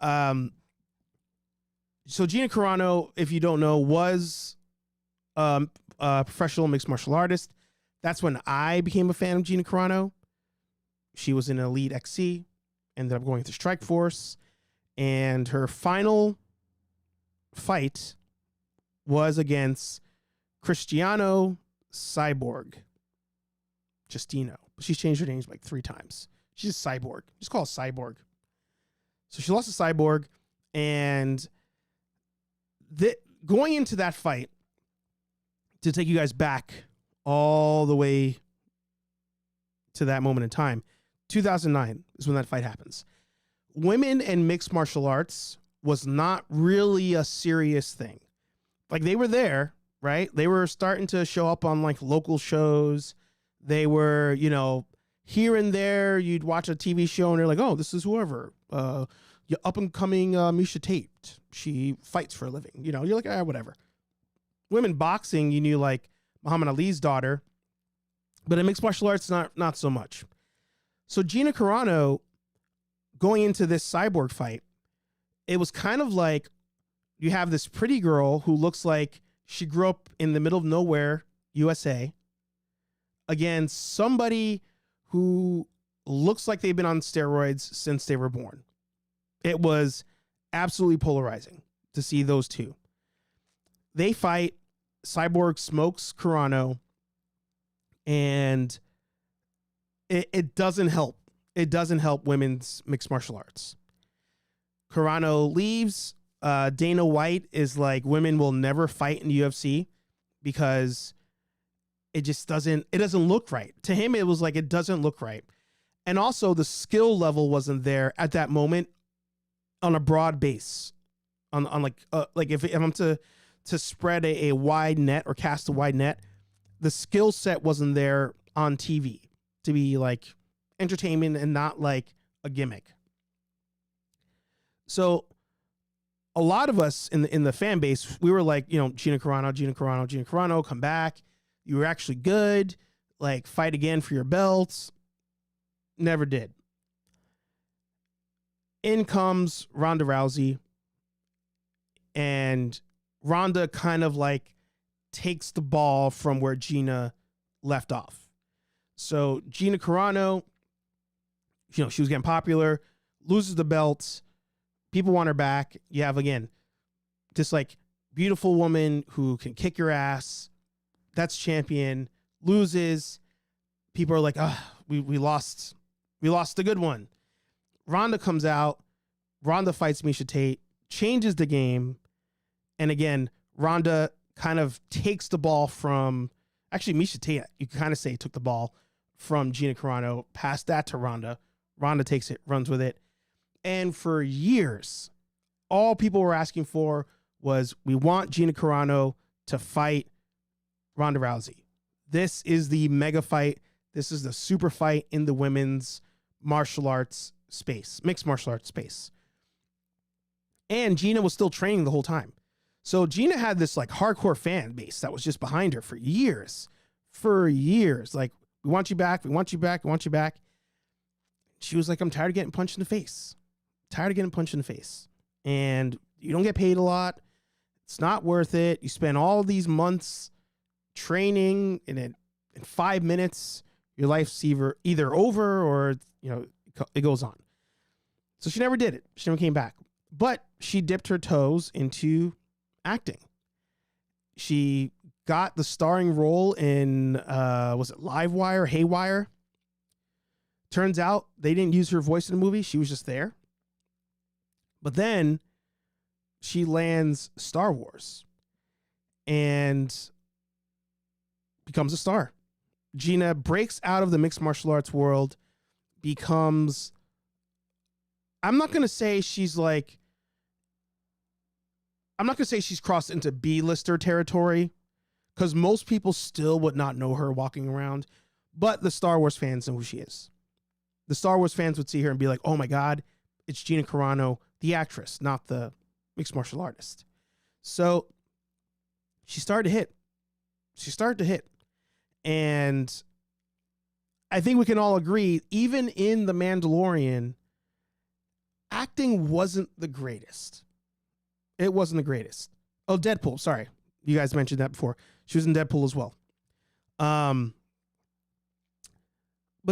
So Gina Carano, if you don't know, was a professional mixed martial artist. That's when I became a fan of Gina Carano. She was in Elite XC, ended up going to Strike Force, and her final fight was against Cristiano Cyborg. Justino. She's changed her names like 3 times. She's a Cyborg. Just call her Cyborg. So she lost to Cyborg, and going into that fight, to take you guys back all the way to that moment in time, 2009 is when that fight happens. Women in mixed martial arts was not really a serious thing. Like, they were there, right? They were starting to show up on like local shows. They were, here and there, you'd watch a TV show and they're like, oh, this is whoever, up and coming Misha Tate. She fights for a living. You're like, whatever. Women boxing, you knew like Muhammad Ali's daughter, But in mixed martial arts, not so much. So Gina Carano, going into this cyborg fight, it was kind of like you have this pretty girl who looks like she grew up in the middle of nowhere, USA, against somebody who looks like they've been on steroids since they were born. It was absolutely polarizing to see those two. They fight. Cyborg smokes Carano, and it doesn't help. It doesn't help women's mixed martial arts. Carano leaves. Dana White is like, women will never fight in the UFC because it doesn't look right. To him, it was like, it doesn't look right. And also the skill level wasn't there at that moment on a broad base. On like if I'm to spread a wide net or cast a wide net, the skill set wasn't there on TV to be like entertainment and not like a gimmick. So a lot of us in the fan base, we were like, Gina Carano, come back. You were actually good. Like, fight again for your belts. Never did. In comes Ronda Rousey, and Ronda kind of like takes the ball from where Gina left off. So Gina Carano, she was getting popular, loses the belts. People want her back. You have, again, this like beautiful woman who can kick your ass. That's champion. Loses. People are like, we lost the good one. Ronda comes out. Ronda fights Miesha Tate, changes the game. And again, Ronda kind of takes the ball from, actually Miesha Tate, you can kind of say, took the ball from Gina Carano, passed that to Ronda. Ronda takes it, runs with it. And for years, all people were asking for was, we want Gina Carano to fight Ronda Rousey. This is the mega fight. This is the super fight in the women's martial arts space, mixed martial arts space. And Gina was still training the whole time. So Gina had this like hardcore fan base that was just behind her for years. Like, we want you back. We want you back. We want you back. She was like, I'm tired of getting punched in the face. And you don't get paid a lot. It's not worth it. You spend all these months training, and in 5 minutes, your life's either over or, it goes on. So she never did it. She never came back. But she dipped her toes into acting. She got the starring role in, was it Livewire, Haywire? Turns out they didn't use her voice in the movie. She was just there. But then she lands Star Wars and becomes a star. Gina breaks out of the mixed martial arts world, becomes, I'm not going to say she's crossed into B-lister territory, because most people still would not know her walking around, but the Star Wars fans know who she is. The Star Wars fans would see her and be like, oh my God, it's Gina Carano, the actress, not the mixed martial artist. So she started to hit. And I think we can all agree, even in The Mandalorian, acting wasn't the greatest. It wasn't the greatest. Oh, Deadpool. Sorry. You guys mentioned that before. She was in Deadpool as well. But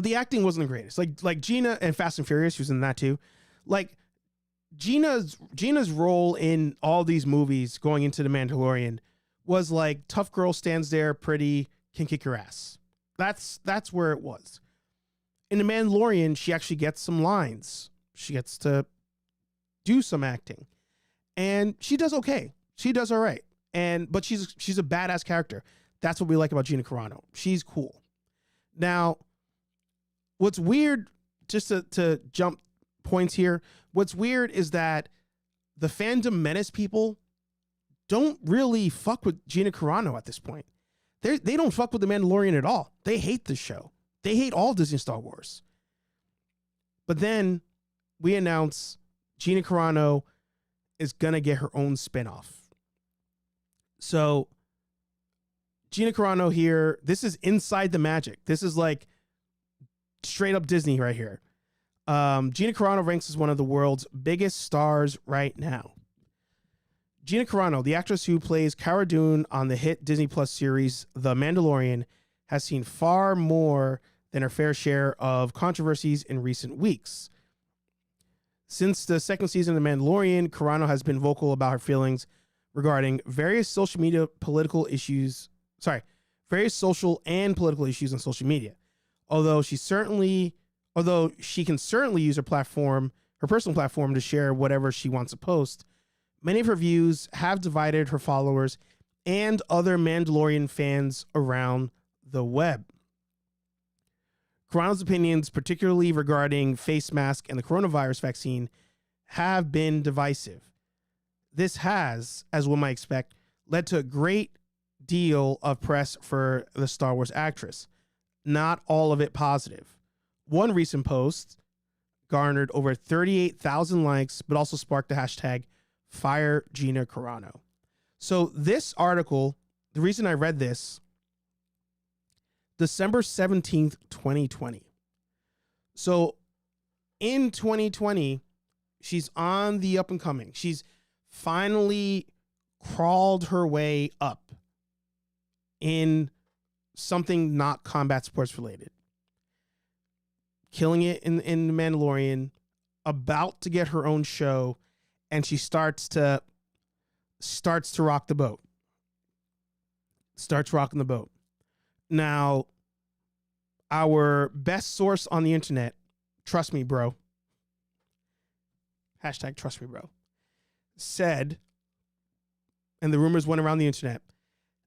the acting wasn't the greatest. Like Gina and Fast and Furious, she was in that too. Like Gina's role in all these movies going into The Mandalorian was like, tough girl, stands there, pretty, can kick your ass. That's where it was. In The Mandalorian, she actually gets some lines. She gets to do some acting. And she does okay. She does all right. But she's a badass character. That's what we like about Gina Carano. She's cool. Now, what's weird, just to jump points here, what's weird is that the fandom menace people don't really fuck with Gina Carano at this point. They don't fuck with The Mandalorian at all. They hate the show. They hate all Disney Star Wars. But then we announce Gina Carano is going to get her own spinoff. So Gina Carano here. This is inside the magic. This is like straight up Disney right here. Gina Carano ranks as one of the world's biggest stars right now. Gina Carano, the actress who plays Cara Dune on the hit Disney Plus series The Mandalorian, has seen far more than her fair share of controversies in recent weeks. Since the second season of The Mandalorian, Carano has been vocal about her feelings regarding various social and political issues on social media. Although she can certainly use her personal platform to share whatever she wants to post, many of her views have divided her followers and other Mandalorian fans around the web. Carano's opinions, particularly regarding face mask and the coronavirus vaccine, have been divisive. This has, as one might expect, led to a great deal of press for the Star Wars actress. Not all of it positive. One recent post garnered over 38,000 likes, but also sparked the hashtag Fire Gina Carano. So this article, the reason I read this, December 17th, 2020. So in 2020, she's on the up and coming. She's finally crawled her way up in something not combat sports related. Killing it in The Mandalorian, about to get her own show, and she starts to rock the boat. Starts rocking the boat. Now, our best source on the internet, trust me, bro. Hashtag trust me, bro. Said, and the rumors went around the internet,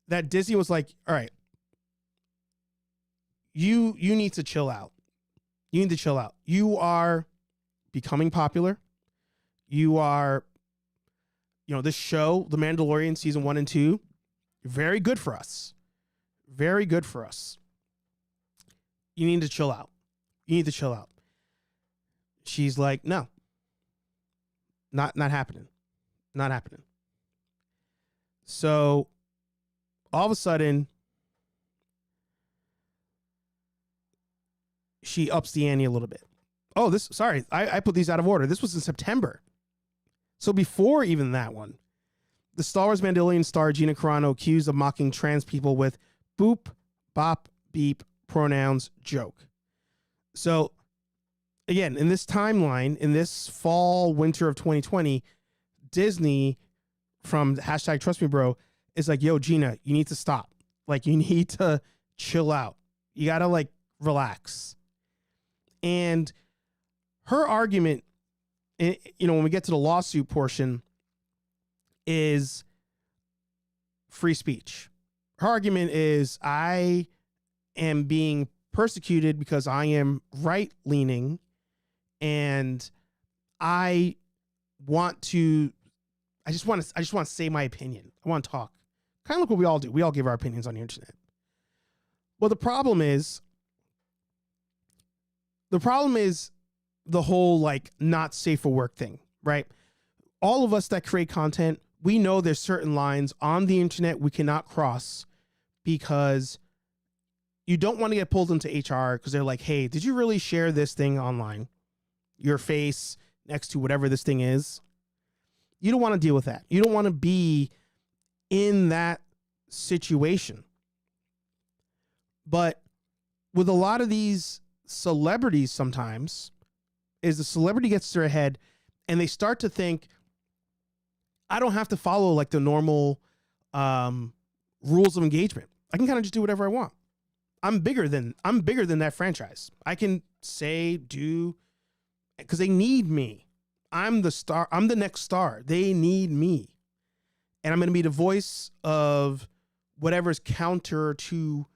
that Disney was like, all right, you need to chill out. You need to chill out. You are becoming popular. You are, this show, The Mandalorian season 1 and 2, very good for us. Very good for us. You need to chill out. You need to chill out. She's like, no. Not happening. Not happening. So all of a sudden, she ups the ante a little bit. Oh, I put these out of order. This was in September. So before even that one, the Star Wars Mandalorian star Gina Carano accused of mocking trans people with boop, bop, beep, pronouns, joke. So again, in this timeline, in this fall, winter of 2020, Disney, from hashtag trust me, bro, is like, yo, Gina, you need to stop. Like, you need to chill out. You got to relax. And her argument, when we get to the lawsuit portion, is free speech. Her argument is, I am being persecuted because I am right-leaning, and I just want to say my opinion. I want to talk. Kind of like what we all do. We all give our opinions on the internet. Well, the problem is the whole not safe for work thing, right? All of us that create content, we know there's certain lines on the internet we cannot cross, because you don't want to get pulled into HR because they're like, hey, did you really share this thing online? Your face next to whatever this thing is. You don't want to deal with that. You don't want to be in that situation. But with a lot of these celebrities, sometimes is the celebrity gets to their head and they start to think, I don't have to follow the normal rules of engagement. I can kind of just do whatever I want. I'm bigger than that franchise. I can say, do, because they need me. I'm the star. I'm the next star. They need me. And I'm going to be the voice of whatever's counter to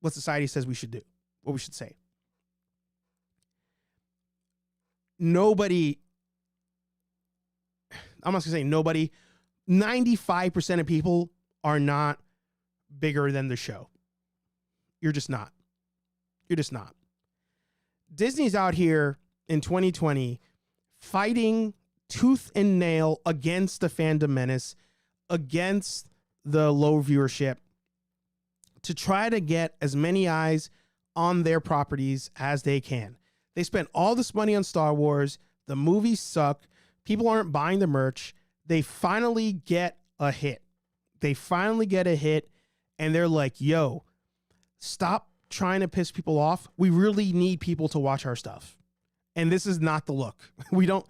what society says we should do, what we should say. Nobody, I'm not going to say nobody, 95% of people are not bigger than the show. You're just not. You're just not. Disney's out here in 2020 fighting tooth and nail against the fandom menace, against the low viewership, to try to get as many eyes on their properties as they can. They spent all this money on Star Wars. The movies suck. People aren't buying the merch. They finally get a hit. And they're like, yo, stop trying to piss people off. We really need people to watch our stuff. And this is not the look. We don't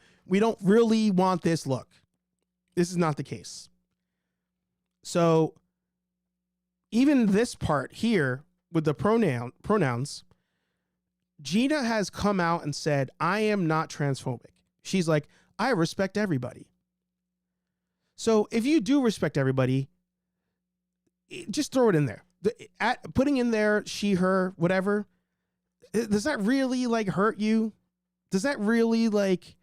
really want this look. This is not the case. So even this part here with the pronouns, Gina has come out and said, I am not transphobic. She's like, I respect everybody. So if you do respect everybody, just throw it in there. Putting in there she, her, whatever, does that really like hurt you? Does that really like,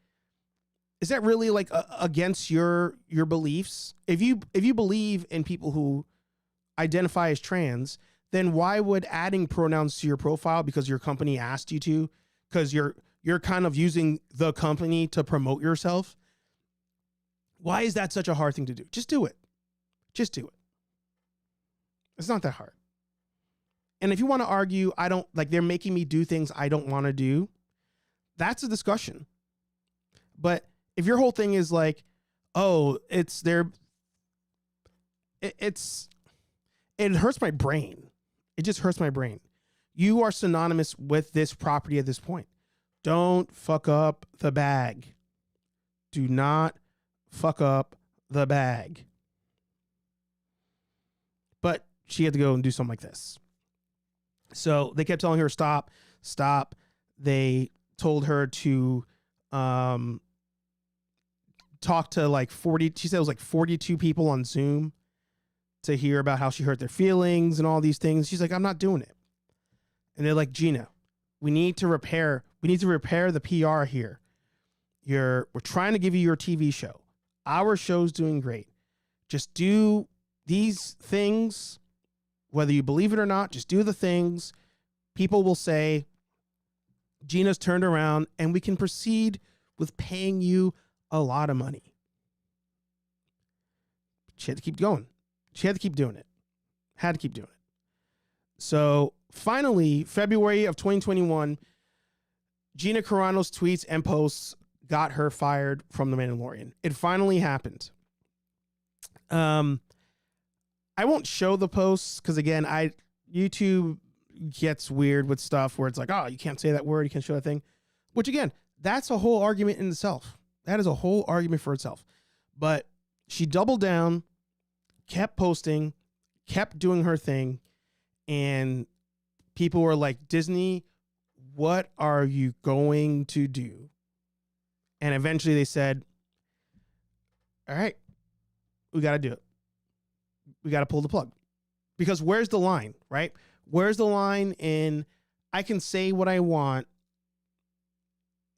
is that really like against your beliefs? If you believe in people who identify as trans, then why would adding pronouns to your profile because your company asked you to, because you're kind of using the company to promote yourself? Why is that such a hard thing to do? Just do it. Just do it. It's not that hard. And if you want to argue, I don't like, they're making me do things I don't want to do, that's a discussion. But if your whole thing is like, oh, it hurts my brain. It just hurts my brain. You are synonymous with this property at this point. Don't fuck up the bag. Do not fuck up the bag. But she had to go and do something like this. So they kept telling her, stop. They told her to talk to like 40, she said it was like 42 people on Zoom to hear about how she hurt their feelings and all these things. She's like, I'm not doing it. And they're like, Gina, we need to repair the PR here. We're trying to give you your TV show. Our show's doing great. Just do these things, whether you believe it or not, just do the things. People will say, Gina's turned around and we can proceed with paying you a lot of money. She had to keep going. She had to keep doing it. Had to keep doing it. So finally, February of 2021, Gina Carano's tweets and posts got her fired from The Mandalorian. It finally happened. I won't show the posts because, again, YouTube gets weird with stuff where it's like, oh, you can't say that word, you can't show that thing. Which, again, that's a whole argument in itself. That is a whole argument for itself. But she doubled down, kept posting, kept doing her thing, and people were like, Disney, what are you going to do? And eventually they said, all right, we got to do it. We got to pull the plug. Because where's the line, right? Where's the line in I can say what I want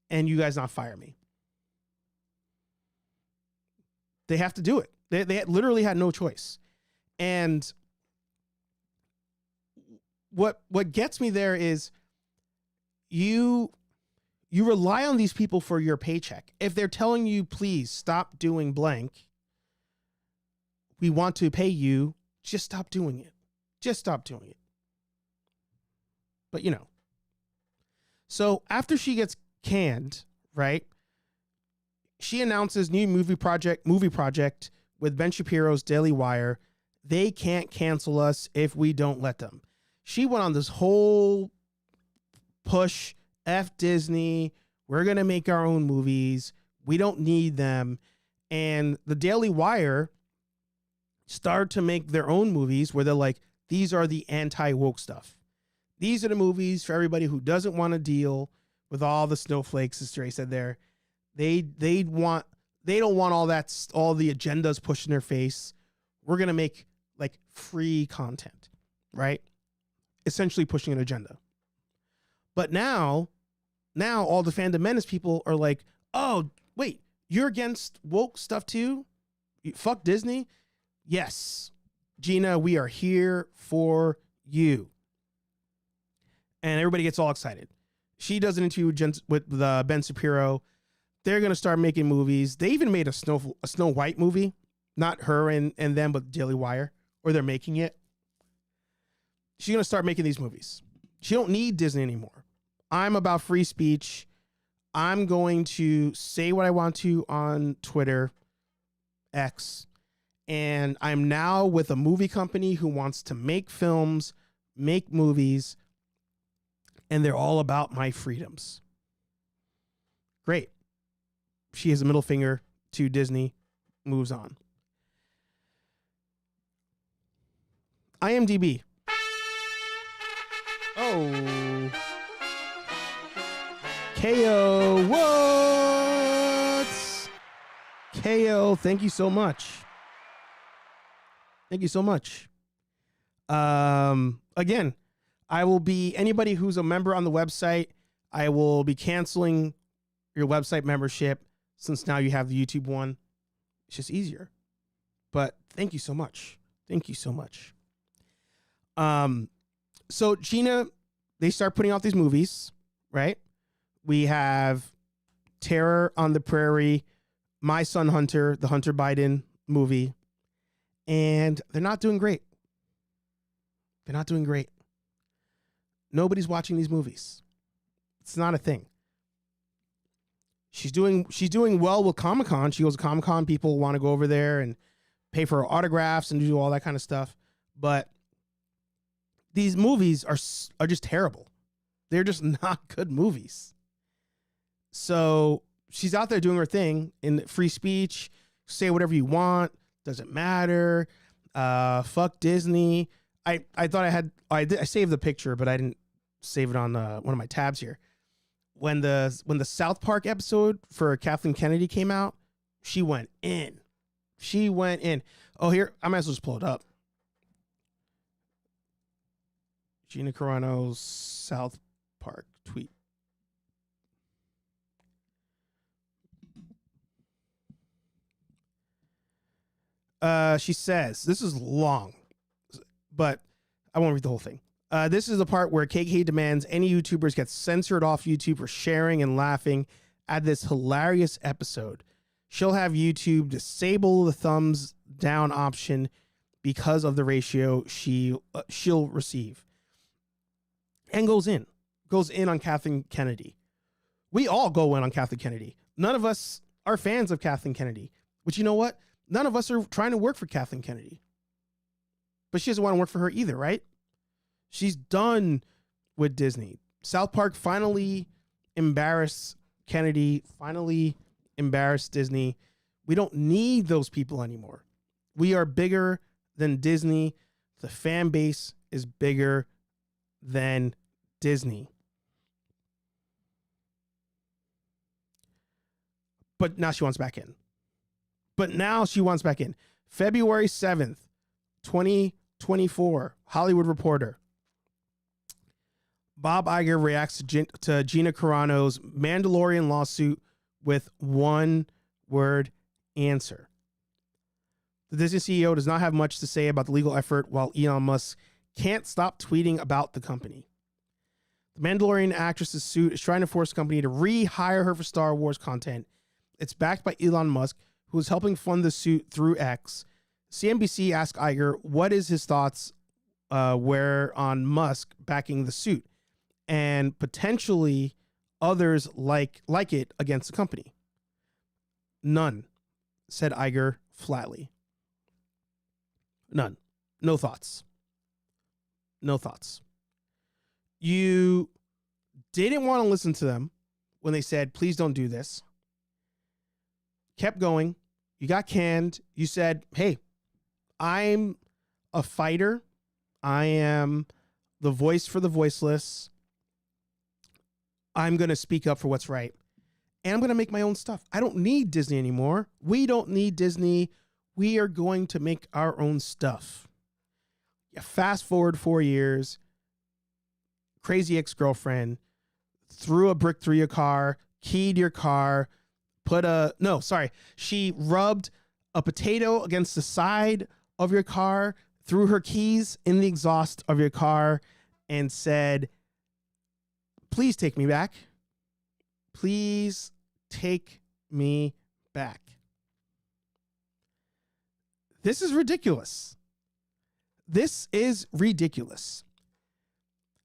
and you guys not fire me? They have to do it. They literally had no choice. And what gets me there is you rely on these people for your paycheck. If they're telling you, please stop doing blank, we want to pay you, just stop doing it. Just stop doing it. But so after she gets canned, right? She announces new movie project with Ben Shapiro's Daily Wire. They can't cancel us if we don't let them. She went on this whole push, F Disney, we're going to make our own movies. We don't need them. And the Daily Wire started to make their own movies where they're like, these are the anti-woke stuff. These are the movies for everybody who doesn't want to deal with all the snowflakes, as Trey said there. They don't want all the agendas pushed in their face. We're going to make like free content, right? Essentially pushing an agenda. But now all the Fandom Menace people are like, oh, wait, you're against woke stuff too? Fuck Disney? Yes, Gina, we are here for you. And everybody gets all excited. She does an interview with Ben Shapiro. They're going to start making movies. They even made a Snow White movie. Not her and them, but Daily Wire. Or they're making it. she's going to start making these movies. She don't need Disney anymore. I'm about free speech. I'm going to say what I want to on Twitter, X, and I'm now with a movie company who wants to make films, make movies, and they're all about my freedoms. Great. She has a middle finger to Disney, moves on. IMDb. Oh. KO. What? KO. Thank you so much. Thank you so much. Again, I will be, anybody who's a member on the website, I will be canceling your website membership since now you have the YouTube one. It's just easier. But thank you so much. Thank you so much. So Gina, they start putting out these movies, right? We have Terror on the Prairie, My Son Hunter, the Hunter Biden movie, and they're not doing great. They're not doing great. Nobody's watching these movies. It's not a thing. She's doing well with Comic-Con. She goes to Comic-Con. People want to go over there and pay for her autographs and do all that kind of stuff. But these movies are just terrible. They're just not good movies. So she's out there doing her thing in free speech. Say whatever you want. Doesn't matter. Fuck Disney. I thought I saved the picture, but I didn't save it on one of my tabs here. When the South Park episode for Kathleen Kennedy came out, she went in. She went in. Oh, here, I might as well just pull it up. Gina Carano's South Park tweet. She says, this is long, but I won't read the whole thing. This is the part where KK demands any YouTubers get censored off YouTube for sharing and laughing at this hilarious episode. She'll have YouTube disable the thumbs down option because of the ratio she'll receive. And goes in on Kathleen Kennedy. We all go in on Kathleen Kennedy. None of us are fans of Kathleen Kennedy. But you know what? None of us are trying to work for Kathleen Kennedy. But she doesn't want to work for her either, right? She's done with Disney. South Park finally embarrassed Kennedy, finally embarrassed Disney. We don't need those people anymore. We are bigger than Disney. The fan base is bigger than Disney. But now she wants back in. February 7th, 2024, Hollywood Reporter. Bob Iger reacts to Gina Carano's Mandalorian lawsuit with one word answer. The Disney CEO does not have much to say about the legal effort, while Elon Musk can't stop tweeting about the company. The Mandalorian actress's suit is trying to force the company to rehire her for Star Wars content. It's backed by Elon Musk, who is helping fund the suit through X. CNBC asked Iger what is his thoughts were on Musk backing the suit and potentially others like it against the company. None, said Iger flatly. None. No thoughts. No thoughts. You didn't want to listen to them when they said, please don't do this. Kept going. You got canned. You said, hey, I'm a fighter. I am the voice for the voiceless. I'm going to speak up for what's right. And I'm going to make my own stuff. I don't need Disney anymore. We don't need Disney. We are going to make our own stuff. Yeah, fast forward 4 years. Crazy ex-girlfriend threw a brick through your car, keyed your car, she rubbed a potato against the side of your car, threw her keys in the exhaust of your car, and said, please take me back. Please take me back. This is ridiculous. This is ridiculous.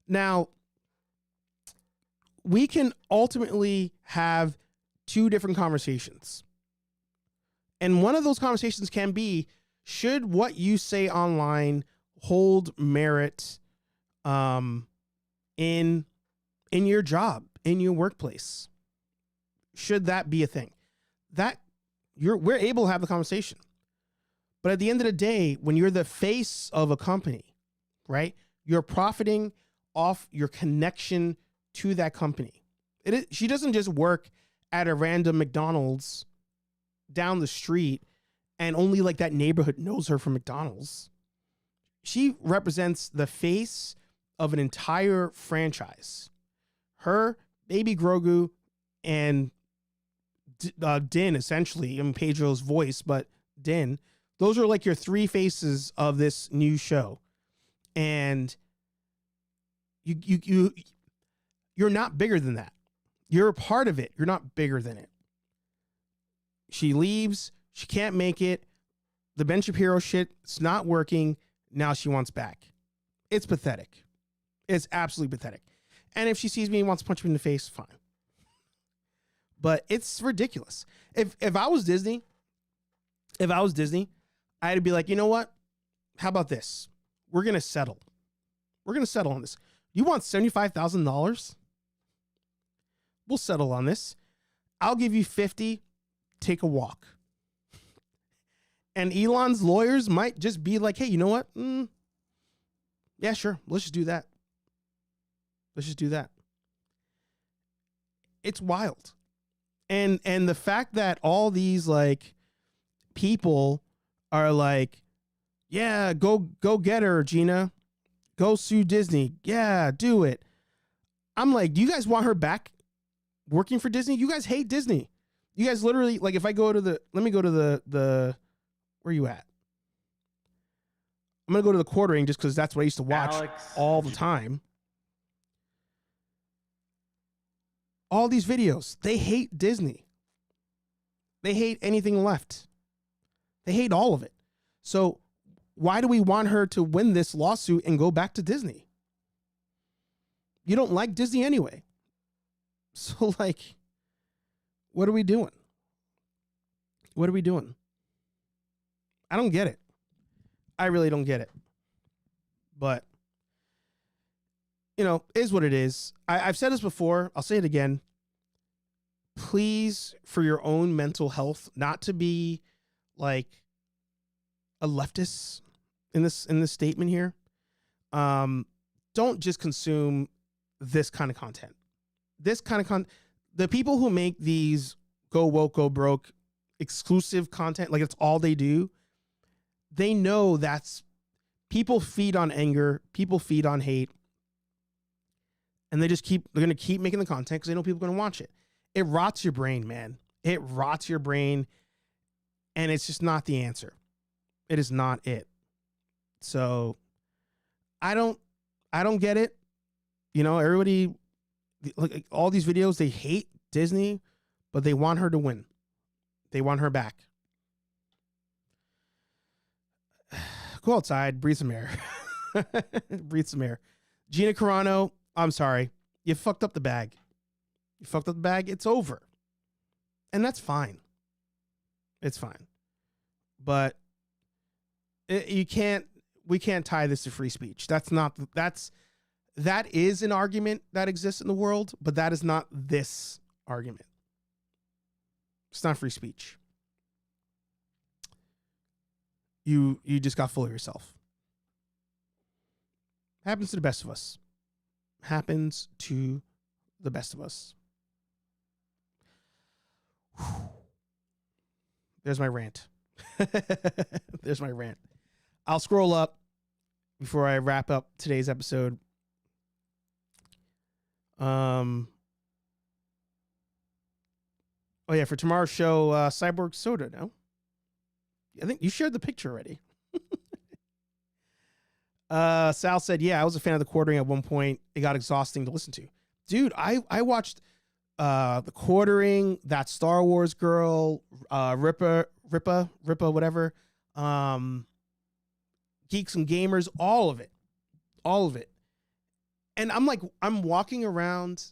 Now, we can ultimately have two different conversations. And one of those conversations can be, should what you say online hold merit in your job, in your workplace? Should that be a thing? We're able to have the conversation. But at the end of the day, when you're the face of a company, right, you're profiting off your connection to that company. She doesn't just work at a random McDonald's down the street and only like that neighborhood knows her from McDonald's. She represents the face of an entire franchise. Her, Baby Grogu, and Din, essentially. I mean, Pedro's voice, but Din. Those are like your three faces of this new show. And you're not bigger than that. You're a part of it. You're not bigger than it. She leaves. She can't make it. The Ben Shapiro shit, it's not working. Now she wants back. It's pathetic. It's absolutely pathetic. And if she sees me and wants to punch me in the face, fine. But it's ridiculous. If I was Disney, I'd be like, you know what? How about this? We're going to settle. We're going to settle on this. You want $75,000? We'll settle on this. I'll give you 50. Take a walk. And Elon's lawyers might just be like, hey, you know what? Yeah, sure. Let's just do that. Let's just do that. It's wild. And the fact that all these like people are like, yeah, go get her, Gina. Go sue Disney. Yeah, do it. I'm like, do you guys want her back working for Disney? You guys hate Disney. You guys literally, like, if I go to let me go to the where are you at? I'm going to go to the quartering just because that's what I used to watch all the time. All these videos, they hate Disney. They hate anything left. They hate all of it. So why do we want her to win this lawsuit and go back to Disney? You don't like Disney anyway. So, like, what are we doing? What are we doing? I don't get it. I really don't get it. But, you know, is what it is. I've said this before. I'll say it again. Please, for your own mental health, not to be like a leftist in this statement here. Don't just consume this kind of content. This kind of the people who make these go woke, go broke exclusive content, like it's all they do. They know that's people feed on anger, people feed on hate, and they're going to keep making the content because they know people are going to watch it. It rots your brain, man. It rots your brain, and it's just not the answer. It is not it. So I don't get it. You know, everybody, like all these videos, they hate Disney, but they want her to win. They want her back. Go outside, breathe some air. Breathe some air. Gina Carano, I'm sorry. You fucked up the bag. You fucked up the bag. It's over. And that's fine. It's fine. But we can't tie this to free speech. That is an argument that exists in the world, but that is not this argument. It's not free speech. You just got full of yourself. Happens to the best of us. Happens to the best of us. Whew. There's my rant. There's my rant. I'll scroll up before I wrap up today's episode. Oh yeah, for tomorrow's show, Cyborg Soda, no? I think you shared the picture already. Sal said, yeah, I was a fan of the quartering at one point. It got exhausting to listen to. Dude, I watched the quartering, that Star Wars girl, Ripa, whatever. Geeks and Gamers, all of it. And I'm walking around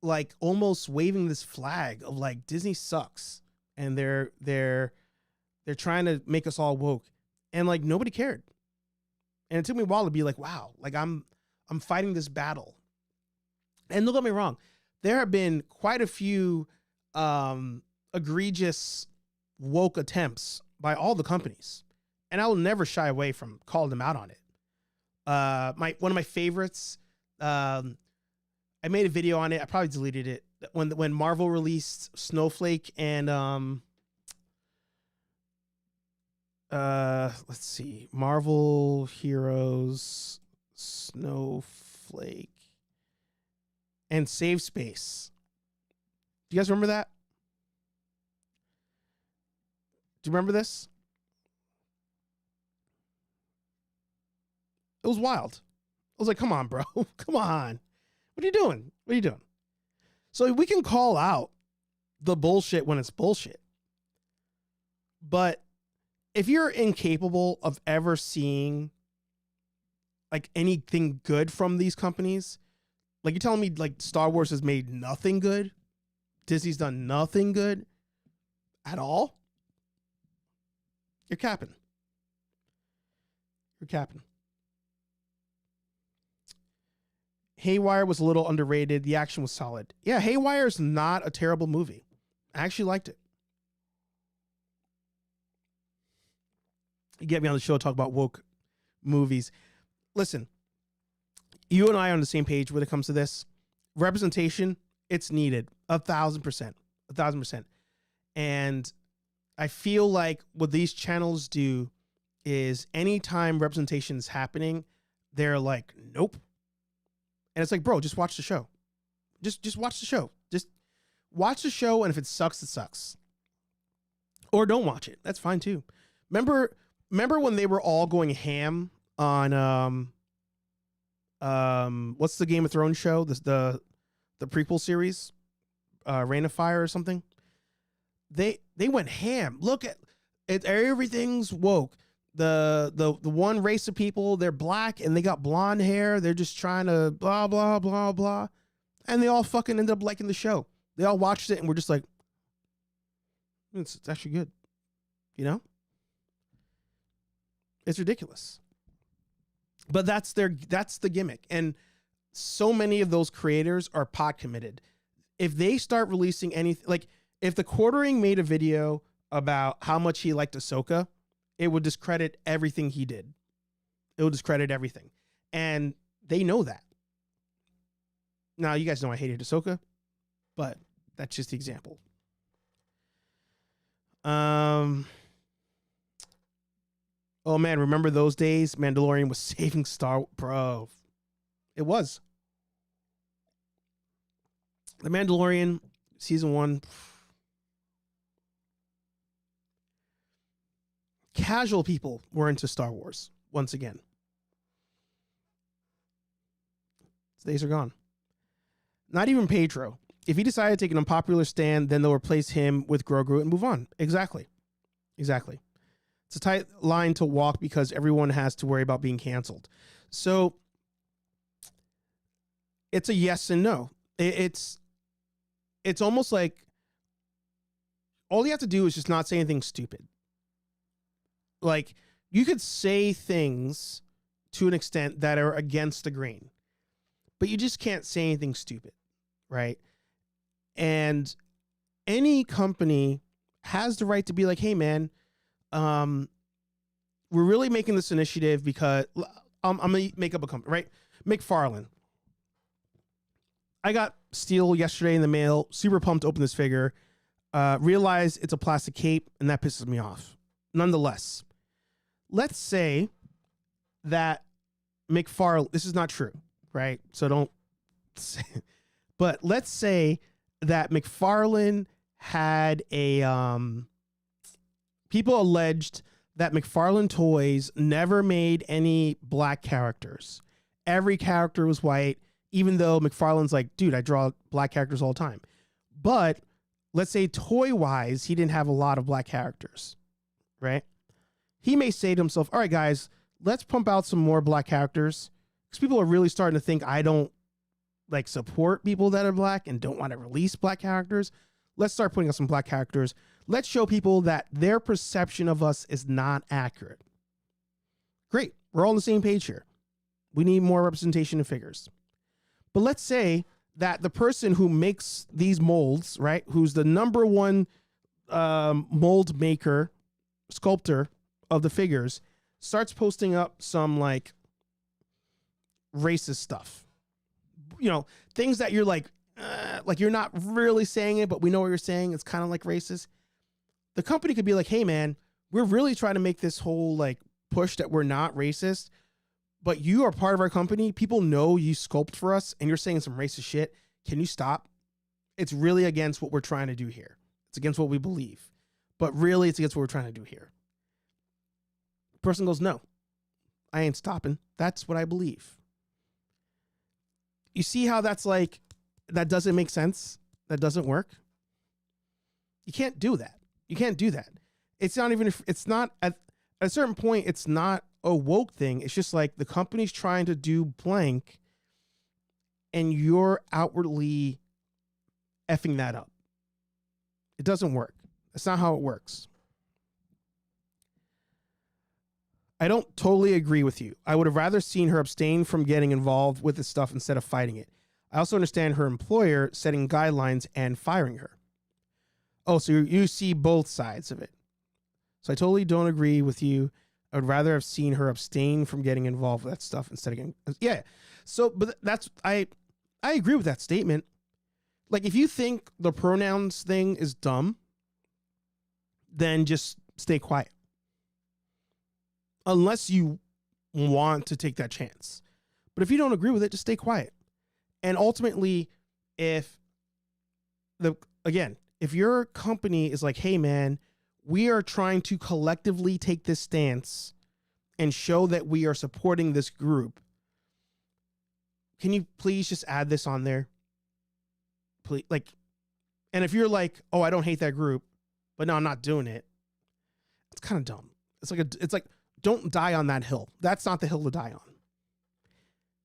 like almost waving this flag of like Disney sucks, and they're trying to make us all woke, and like nobody cared. And it took me a while to be like, wow, like I'm fighting this battle. And don't get me wrong, there have been quite a few egregious woke attempts by all the companies, and I will never shy away from calling them out on it. One of my favorites, I made a video on it. I probably deleted it when Marvel released Snowflake and let's see, Marvel Heroes, Snowflake, and Save Space. Do you guys remember that? Do you remember this? It was wild. I was like, come on, bro. Come on. What are you doing? What are you doing? So we can call out the bullshit when it's bullshit. But if you're incapable of ever seeing like anything good from these companies, like you're telling me like Star Wars has made nothing good, Disney's done nothing good at all, you're capping. You're capping. Haywire was a little underrated. The action was solid. Yeah, Haywire is not a terrible movie. I actually liked it. You get me on the show to talk about woke movies. Listen, you and I are on the same page when it comes to this. Representation, it's needed. 1,000%. 1,000%. And I feel like what these channels do is anytime representation is happening, they're like, nope. And it's like, bro, just watch the show. Just watch the show. Just watch the show, and if it sucks, it sucks. Or don't watch it. That's fine too. Remember when they were all going ham on what's the Game of Thrones show? The prequel series, Reign of Fire or something. They went ham. Look at it, everything's woke. The one race of people, they're black and they got blonde hair. They're just trying to blah, blah, blah, blah. And they all fucking ended up liking the show. They all watched it and were just like, it's actually good. You know? It's ridiculous. But that's the gimmick. And so many of those creators are pot committed. If they start releasing anything, like if the Quartering made a video about how much he liked Ahsoka, it would discredit everything he did. It would discredit everything. And they know that. Now, you guys know I hated Ahsoka, but that's just the example. Oh man, remember those days? Mandalorian was saving bro. It was. The Mandalorian, season 1. Casual people were into Star Wars once again. Those days are gone. Not even Pedro. If he decided to take an unpopular stand, then they'll replace him with Grogu and move on. Exactly. It's a tight line to walk because everyone has to worry about being canceled. So it's a yes and no. It's almost like all you have to do is just not say anything stupid. Like, you could say things to an extent that are against the grain, but you just can't say anything stupid, right? And any company has the right to be like, hey, man, we're really making this initiative because I'm going to make up a company, right? McFarlane. I got Steel yesterday in the mail, super pumped to open this figure, realize it's a plastic cape, and that pisses me off. Nonetheless, let's say that McFarlane, this is not true, right? So don't say, but let's say that McFarlane had people alleged that McFarlane Toys never made any black characters. Every character was white, even though McFarlane's like, dude, I draw black characters all the time. But let's say toy-wise, he didn't have a lot of black characters, right? He may say to himself, all right, guys, let's pump out some more black characters because people are really starting to think I don't like support people that are black and don't want to release black characters. Let's start putting up some black characters. Let's show people that their perception of us is not accurate. Great. We're all on the same page here. We need more representation of figures. But let's say that the person who makes these molds, right, who's the number one mold maker, sculptor of the figures, starts posting up some like racist stuff. You know, things that you're like you're not really saying it, but we know what you're saying. It's kind of like racist. The company could be like, hey man, we're really trying to make this whole like push that we're not racist, but you are part of our company. People know you sculpt for us and you're saying some racist shit. Can you stop? It's really against what we're trying to do here. It's against what we believe, but really it's against what we're trying to do here. The person goes, no, I ain't stopping. That's what I believe. You see how that's like, that doesn't make sense? That doesn't work? You can't do that. You can't do that. It's not even, it's not at a certain point, it's not a woke thing. It's just like the company's trying to do blank and you're outwardly effing that up. It doesn't work. That's not how it works. I don't totally agree with you. I would have rather seen her abstain from getting involved with this stuff instead of fighting it. I also understand her employer setting guidelines and firing her. Oh, so you see both sides of it. So I totally don't agree with you. I would rather have seen her abstain from getting involved with that stuff instead of getting, yeah. So, but that's, I agree with that statement. Like if you think the pronouns thing is dumb, then just stay quiet. Unless you want to take that chance. But if you don't agree with it, just stay quiet. And ultimately, if your company is like, hey man, we are trying to collectively take this stance and show that we are supporting this group, can you please just add this on there? Please, like, and if you're like, oh, I don't hate that group, but no, I'm not doing it. It's kind of dumb. It's like, don't die on that hill. That's not the hill to die on.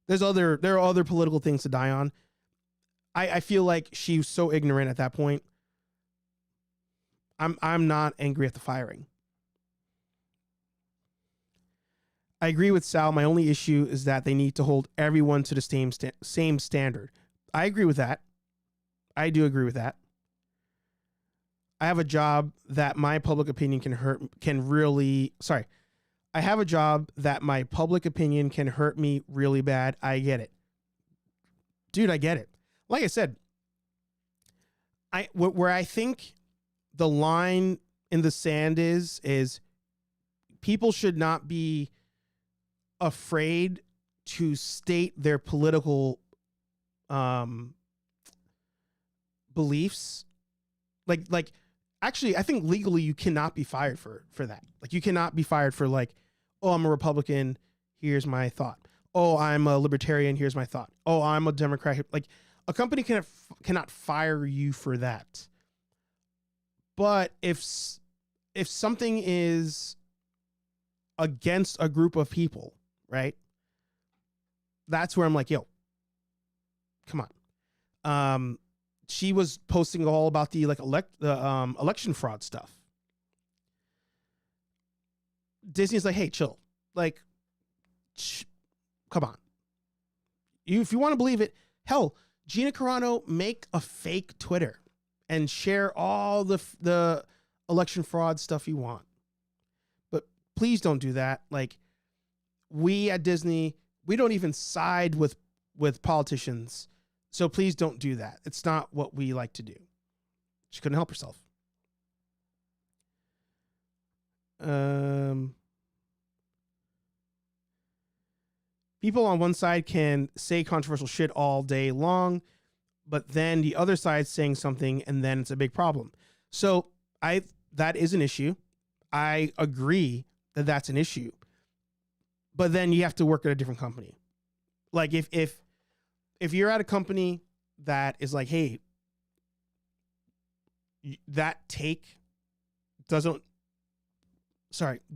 There are other political things to die on. I feel like she was so ignorant at that point. I'm not angry at the firing. I agree with Sal. My only issue is that they need to hold everyone to the same standard. I agree with that. I do agree with that. I have a job that my public opinion I have a job that my public opinion can hurt me really bad. I get it. Dude, I get it. Like I said, where I think the line in the sand is people should not be afraid to state their political beliefs. Like actually, I think legally you cannot be fired for that. Like you cannot be fired for like, oh, I'm a Republican, here's my thought. Oh, I'm a libertarian, here's my thought. Oh, I'm a Democrat. Like a company cannot fire you for that. But if something is against a group of people, right? That's where I'm like, yo, come on. She was posting all about the election fraud stuff. Disney's like, hey, chill. Like, come on. If you want to believe it, hell, Gina Carano, make a fake Twitter and share all the election fraud stuff you want. But please don't do that. Like, we at Disney, we don't even side with politicians. So please don't do that. It's not what we like to do. She couldn't help herself. People on one side can say controversial shit all day long, but then the other side's saying something and then it's a big problem. So that is an issue. I agree that that's an issue, but then you have to work at a different company. Like if you're at a company that is like, hey, that take doesn't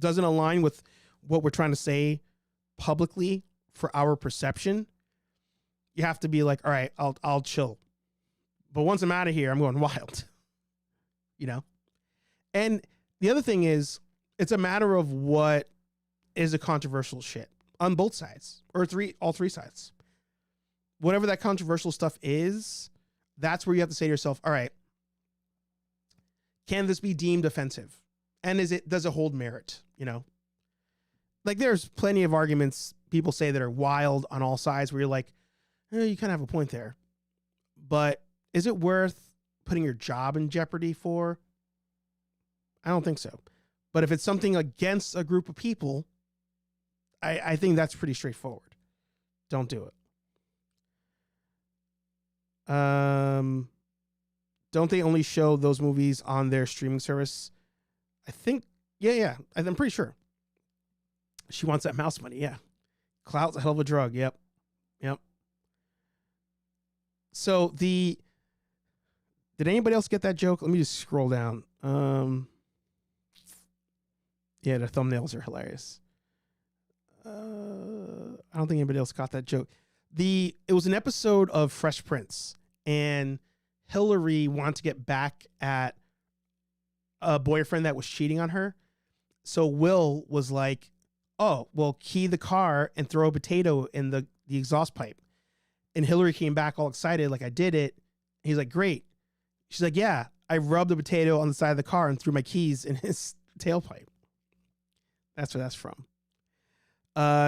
align with what we're trying to say publicly for our perception, you have to be like, all right, I'll chill. But once I'm out of here, I'm going wild. You know? And the other thing is, it's a matter of what is a controversial shit on both sides, or all three sides. Whatever that controversial stuff is, that's where you have to say to yourself, all right, can this be deemed offensive? And does it hold merit? You know, like there's plenty of arguments people say that are wild on all sides where you're like, you kind of have a point there, but is it worth putting your job in jeopardy for? I don't think so. But if it's something against a group of people, I think that's pretty straightforward. Don't do it. Don't they only show those movies on their streaming service? I think, yeah. I'm pretty sure. She wants that mouse money, yeah. Clout's a hell of a drug, yep. So did anybody else get that joke? Let me just scroll down. Yeah, the thumbnails are hilarious. I don't think anybody else got that joke. It was an episode of Fresh Prince, and Hillary wanted to get back at a boyfriend that was cheating on her. So Will was like, oh, well, key the car and throw a potato in the exhaust pipe. And Hillary came back all excited, like, I did it. He's like, great. She's like, yeah, I rubbed a potato on the side of the car and threw my keys in his tailpipe. That's where that's from.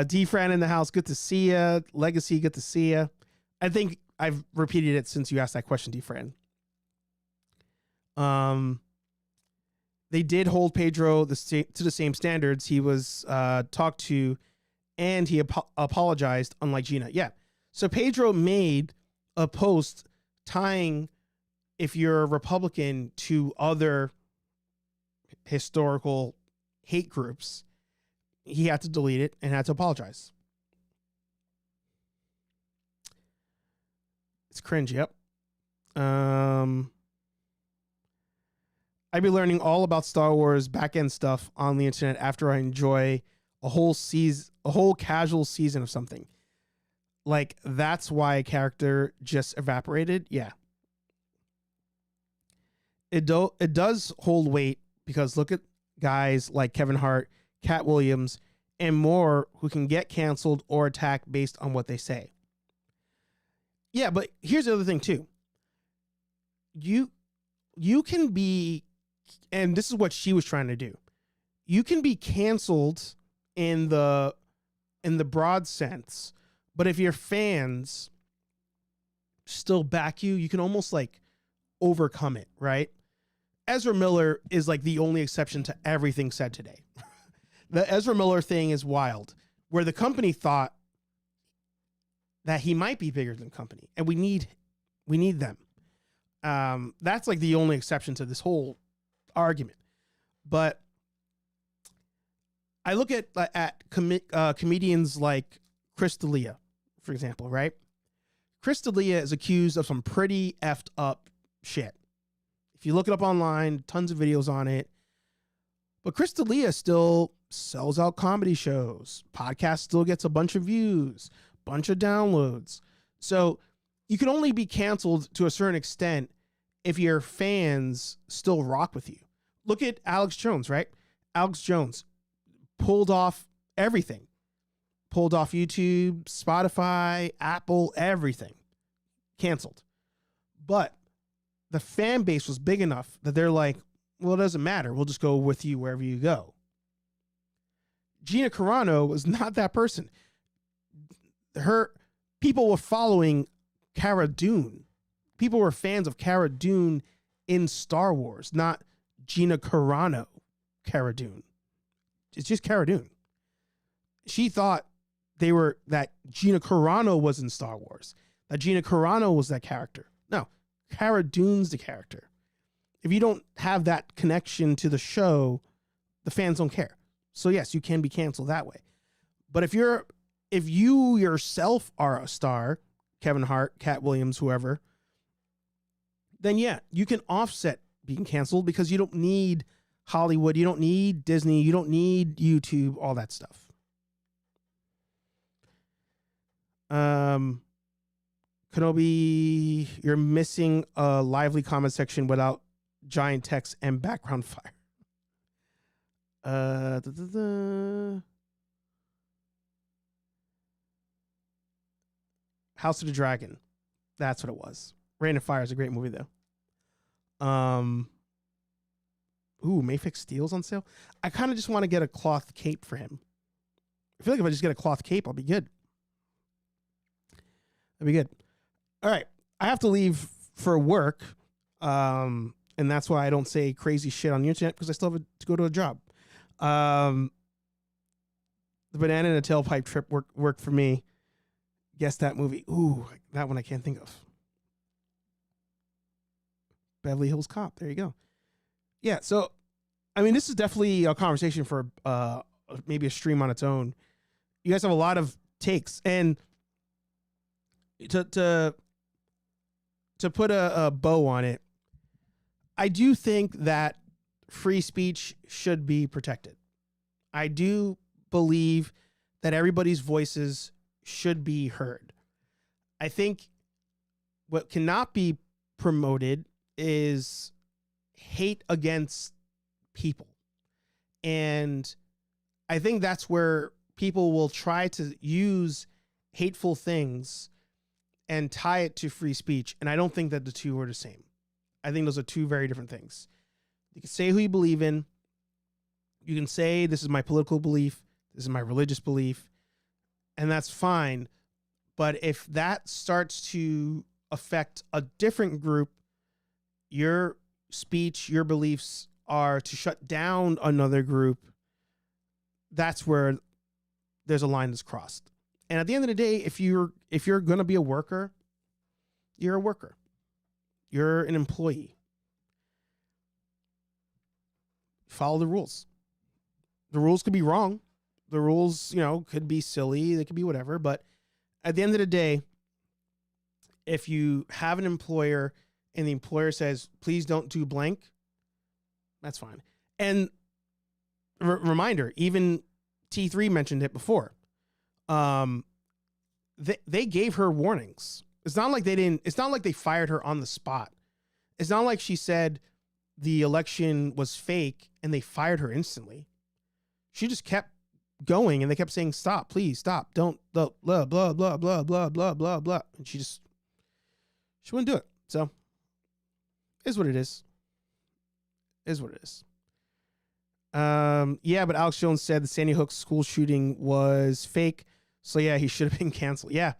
D. Fran in the house, good to see ya. Legacy, good to see ya. I think I've repeated it since you asked that question, D. Fran. They did hold Pedro to the same standards. He was talked to, and he apologized, unlike Gina. Yeah. So Pedro made a post tying, if you're a Republican, to other historical hate groups. He had to delete it and had to apologize. It's cringe, yep. I'd be learning all about Star Wars back-end stuff on the internet after I enjoy a whole casual season of something. Like, that's why a character just evaporated. Yeah. It does hold weight, because look at guys like Kevin Hart, Cat Williams, and more who can get canceled or attacked based on what they say. Yeah, but here's the other thing too. You can be, and this is what she was trying to do. You can be canceled in the broad sense, but if your fans still back you, you can almost like overcome it, right? Ezra Miller is like the only exception to everything said today. The Ezra Miller thing is wild, where the company thought that he might be bigger than company, and we need them. That's like the only exception to this whole argument. But I look at comedians like Chris D'Elia, for example, right? Chris D'Elia is accused of some pretty effed up shit. If you look it up online, tons of videos on it. But Chris D'Elia still sells out comedy shows. Podcast still gets a bunch of views, bunch of downloads. So you can only be canceled to a certain extent if your fans still rock with you. Look at Alex Jones, right? Alex Jones pulled off everything. Pulled off YouTube, Spotify, Apple, everything. Canceled. But the fan base was big enough that they're like, well, it doesn't matter. We'll just go with you wherever you go. Gina Carano was not that person. Her people were following Cara Dune. People were fans of Cara Dune in Star Wars, not Gina Carano Cara Dune. It's just Cara Dune. She thought that Gina Carano was in Star Wars, that Gina Carano was that character. No, Cara Dune's the character. If you don't have that connection to the show, the fans don't care. So yes, you can be canceled that way. But if you yourself are a star, Kevin Hart, Cat Williams, whoever, then yeah, you can offset being canceled, because you don't need Hollywood, you don't need Disney, you don't need YouTube, all that stuff. Kenobi, you're missing a lively comment section without giant text and background fire. House of the Dragon. That's what it was. Rain and Fire is a great movie though. Mayfix Steel's on sale. I kind of just want to get a cloth cape for him. I feel like if I just get a cloth cape, I'll be good. That'd be good. All right. I have to leave for work. And that's why I don't say crazy shit on the internet because I still have to go to a job. The banana and a tailpipe trip worked for me. Guess that movie. Ooh, that one I can't think of. Beverly Hills Cop. There you go. Yeah, so, I mean, this is definitely a conversation for maybe a stream on its own. You guys have a lot of takes. And to put a bow on it, I do think that free speech should be protected. I do believe that everybody's voices should be heard. I think what cannot be promoted is hate against people. And I think that's where people will try to use hateful things and tie it to free speech. And I don't think that the two are the same. I think those are two very different things. You can say who you believe in. You can say, this is my political belief. This is my religious belief. And that's fine. But if that starts to affect a different group, your speech, your beliefs are to shut down another group, that's where there's a line that's crossed. And at the end of the day, if you're going to be a worker, you're a worker. You're an employee. Follow the rules. The rules could be wrong. The rules, could be silly. They could be whatever. But at the end of the day, if you have an employer and the employer says, please don't do blank, that's fine. And reminder, even T3 mentioned it before. They gave her warnings. It's not like they fired her on the spot. It's not like she said the election was fake and they fired her instantly. She just kept going and they kept saying, stop, please stop. Don't blah, blah, blah, blah, blah, blah, blah, blah, blah. And she wouldn't do it. So is what it is. Is what it is. Yeah, but Alex Jones said the Sandy Hook school shooting was fake. So yeah, he should have been canceled. Yeah.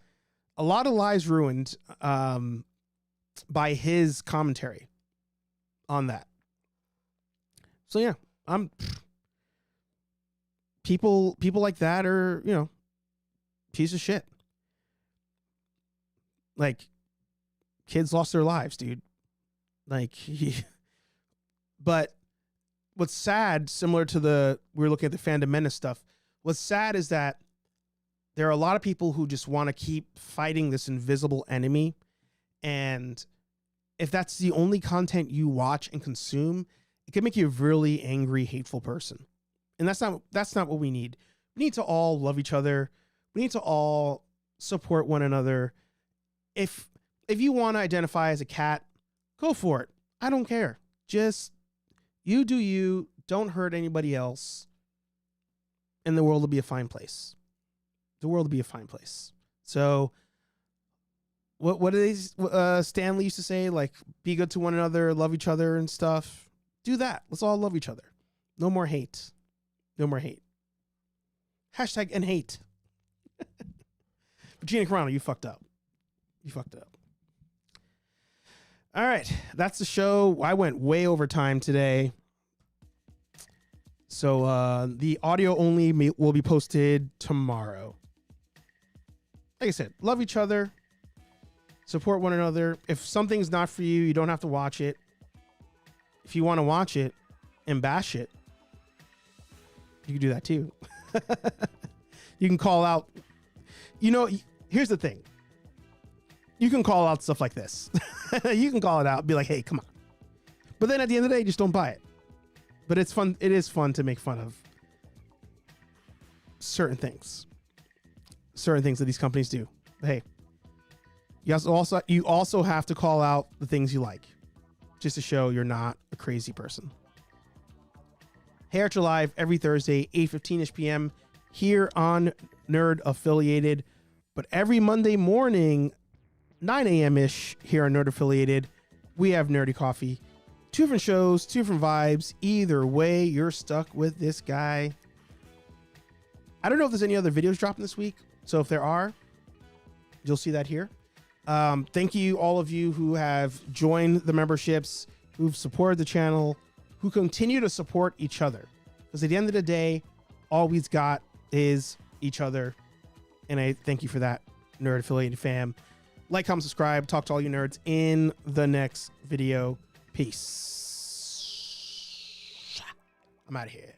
A lot of lives ruined by his commentary on that. So yeah, people like that are, piece of shit. Like, kids lost their lives, dude. Like, but what's sad, similar to we were looking at the Phantom Menace stuff, what's sad is that there are a lot of people who just want to keep fighting this invisible enemy. And if that's the only content you watch and consume, it can make you a really angry, hateful person. And that's not what we need. We need to all love each other. We need to all support one another. If you want to identify as a cat, go for it. I don't care. Just you do you. Don't hurt anybody else. And the world will be a fine place. The world will be a fine place. So what do Stanley used to say? Like, be good to one another, love each other and stuff. Do that. Let's all love each other. No more hate. No more hate. Hashtag and hate. Gina Carano, you fucked up. You fucked up. All right. That's the show. I went way over time today. So the audio only will be posted tomorrow. Like I said, love each other. Support one another. If something's not for you, you don't have to watch it. If you want to watch it and bash it, you can do that too. You can call out, here's the thing. You can call out stuff like this. You can call it out and be like, hey, come on. But then at the end of the day, just don't buy it. But it's fun. It is fun to make fun of certain things that these companies do. Hey, you also have to call out the things you like, just to show you're not a crazy person. Hey Archer Live every Thursday, 8:15ish p.m. here on Nerd Affiliated, but every Monday morning, 9 a.m. ish here on Nerd Affiliated, we have Nerdy Coffee. 2 different shows, 2 different vibes. Either way, you're stuck with this guy. I don't know if there's any other videos dropping this week, so if there are, you'll see that here. Thank you, all of you who have joined the memberships, who've supported the channel, who continue to support each other. Because at the end of the day, all we've got is each other. And I thank you for that, Nerd Affiliated fam. Like, comment, subscribe, talk to all you nerds in the next video. Peace. I'm out of here.